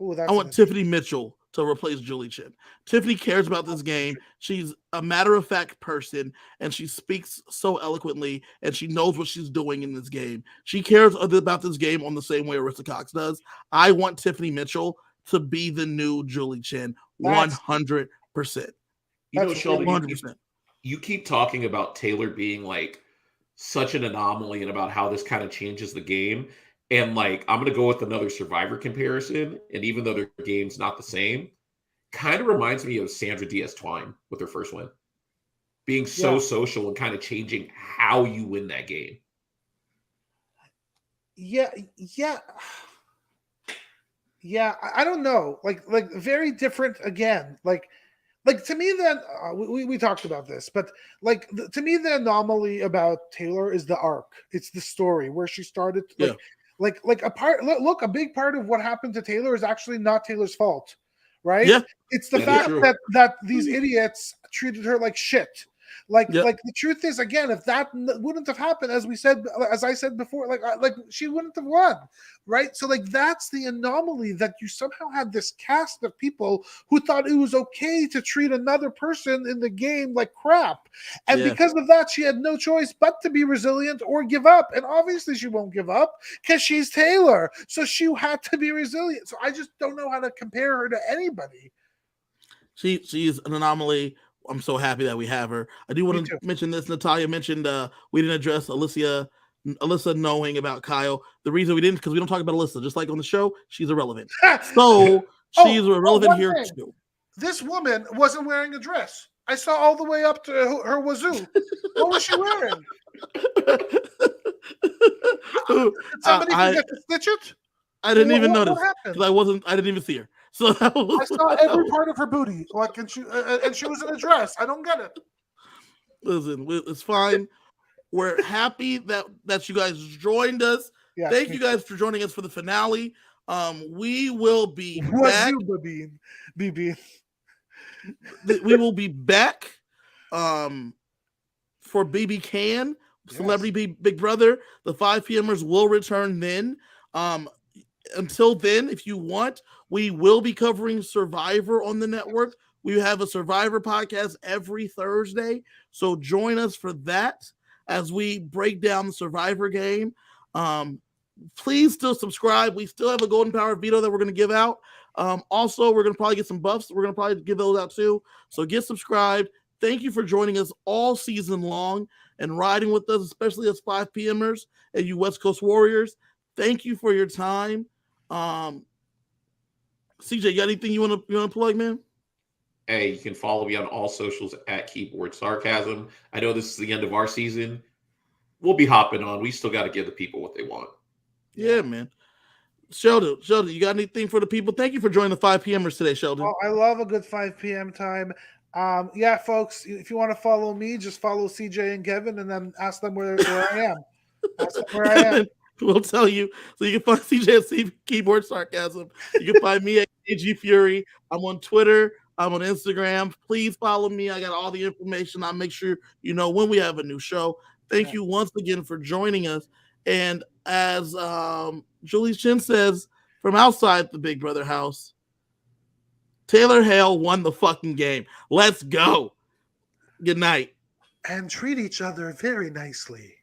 S2: Ooh,
S1: I want Tiffany Mitchell to replace Julie Chen. Tiffany cares about this game. She's a matter-of-fact person, and she speaks so eloquently, and she knows what she's doing in this game. She cares about this game on the same way Arista Cox does. I want Tiffany Mitchell to be the new Julie Chen, 100%.
S3: You know, Sheldon,
S1: 100%.
S3: You keep talking about Taylor being like such an anomaly and about how this kind of changes the game. And like, I'm going to go with another Survivor comparison. And even though their game's not the same, kind of reminds me of Sandra Diaz-Twine with her first win. Being so social and kind of changing how you win that game.
S2: Yeah. I don't know. Like very different again. Like to me, then we talked about this, but like to me, the anomaly about Taylor is the arc. It's the story where she started. Like a big part of what happened to Taylor is actually not Taylor's fault, right?
S1: Yeah.
S2: It's the fact that these idiots treated her like shit. Like the truth is, again, if that wouldn't have happened, as I said before, like she wouldn't have won, right? So like that's the anomaly, that you somehow had this cast of people who thought it was okay to treat another person in the game like crap, and because of that, she had no choice but to be resilient or give up. And obviously, she won't give up because she's Taylor, so she had to be resilient. So I just don't know how to compare her to anybody.
S1: She's an anomaly. I'm so happy that we have her. I do want to mention this. Natalia mentioned we didn't address Alyssa knowing about Kyle. The reason we didn't, because we don't talk about Alyssa. Just like on the show, she's irrelevant. So she's irrelevant here too.
S2: This woman wasn't wearing a dress. I saw all the way up to her wazoo. What was she wearing? Did somebody forget to stitch it?
S1: I didn't even notice because I didn't even see her. So
S2: I saw every part of her booty, and she was in a dress. I don't get it.
S1: Listen, it's fine. We're happy that you guys joined us. Yeah, thank you guys for joining us for the finale. We will be back.
S2: BB.
S1: We will be back for BB Can, Celebrity Big Brother. The 5PMers will return then. Until then, if you want, we will be covering Survivor on the network. We have a Survivor podcast every Thursday, so join us for that as we break down the Survivor game. Please still subscribe. We still have a Golden Power veto that we're going to give out. Also, we're going to probably get some buffs. We're going to probably give those out too. So get subscribed. Thank you for joining us all season long and riding with us, especially as 5PMers and you West Coast Warriors. Thank you for your time. CJ, you got anything you want to plug, man?
S3: Hey, you can follow me on all socials at Keyboard Sarcasm. I know this is the end of our season. We'll be hopping on. We still got to give the people what they want.
S1: Yeah, man. Sheldon, you got anything for the people? Thank you for joining the 5PMers today, Sheldon.
S2: Oh, I love a good 5 p.m. time. Folks, if you want to follow me, just follow CJ and Kevin and then ask them where I am. Ask them where I am.
S1: We'll tell you. So you can find CJ at Keyboard Sarcasm. You can find me at KG Fury. I'm on Twitter. I'm on Instagram. Please follow me. I got all the information. I'll make sure you know when we have a new show. Thank you once again for joining us. And as Julie Chen says from outside the Big Brother house, Taylor Hale won the fucking game. Let's go. Good night.
S2: And treat each other very nicely.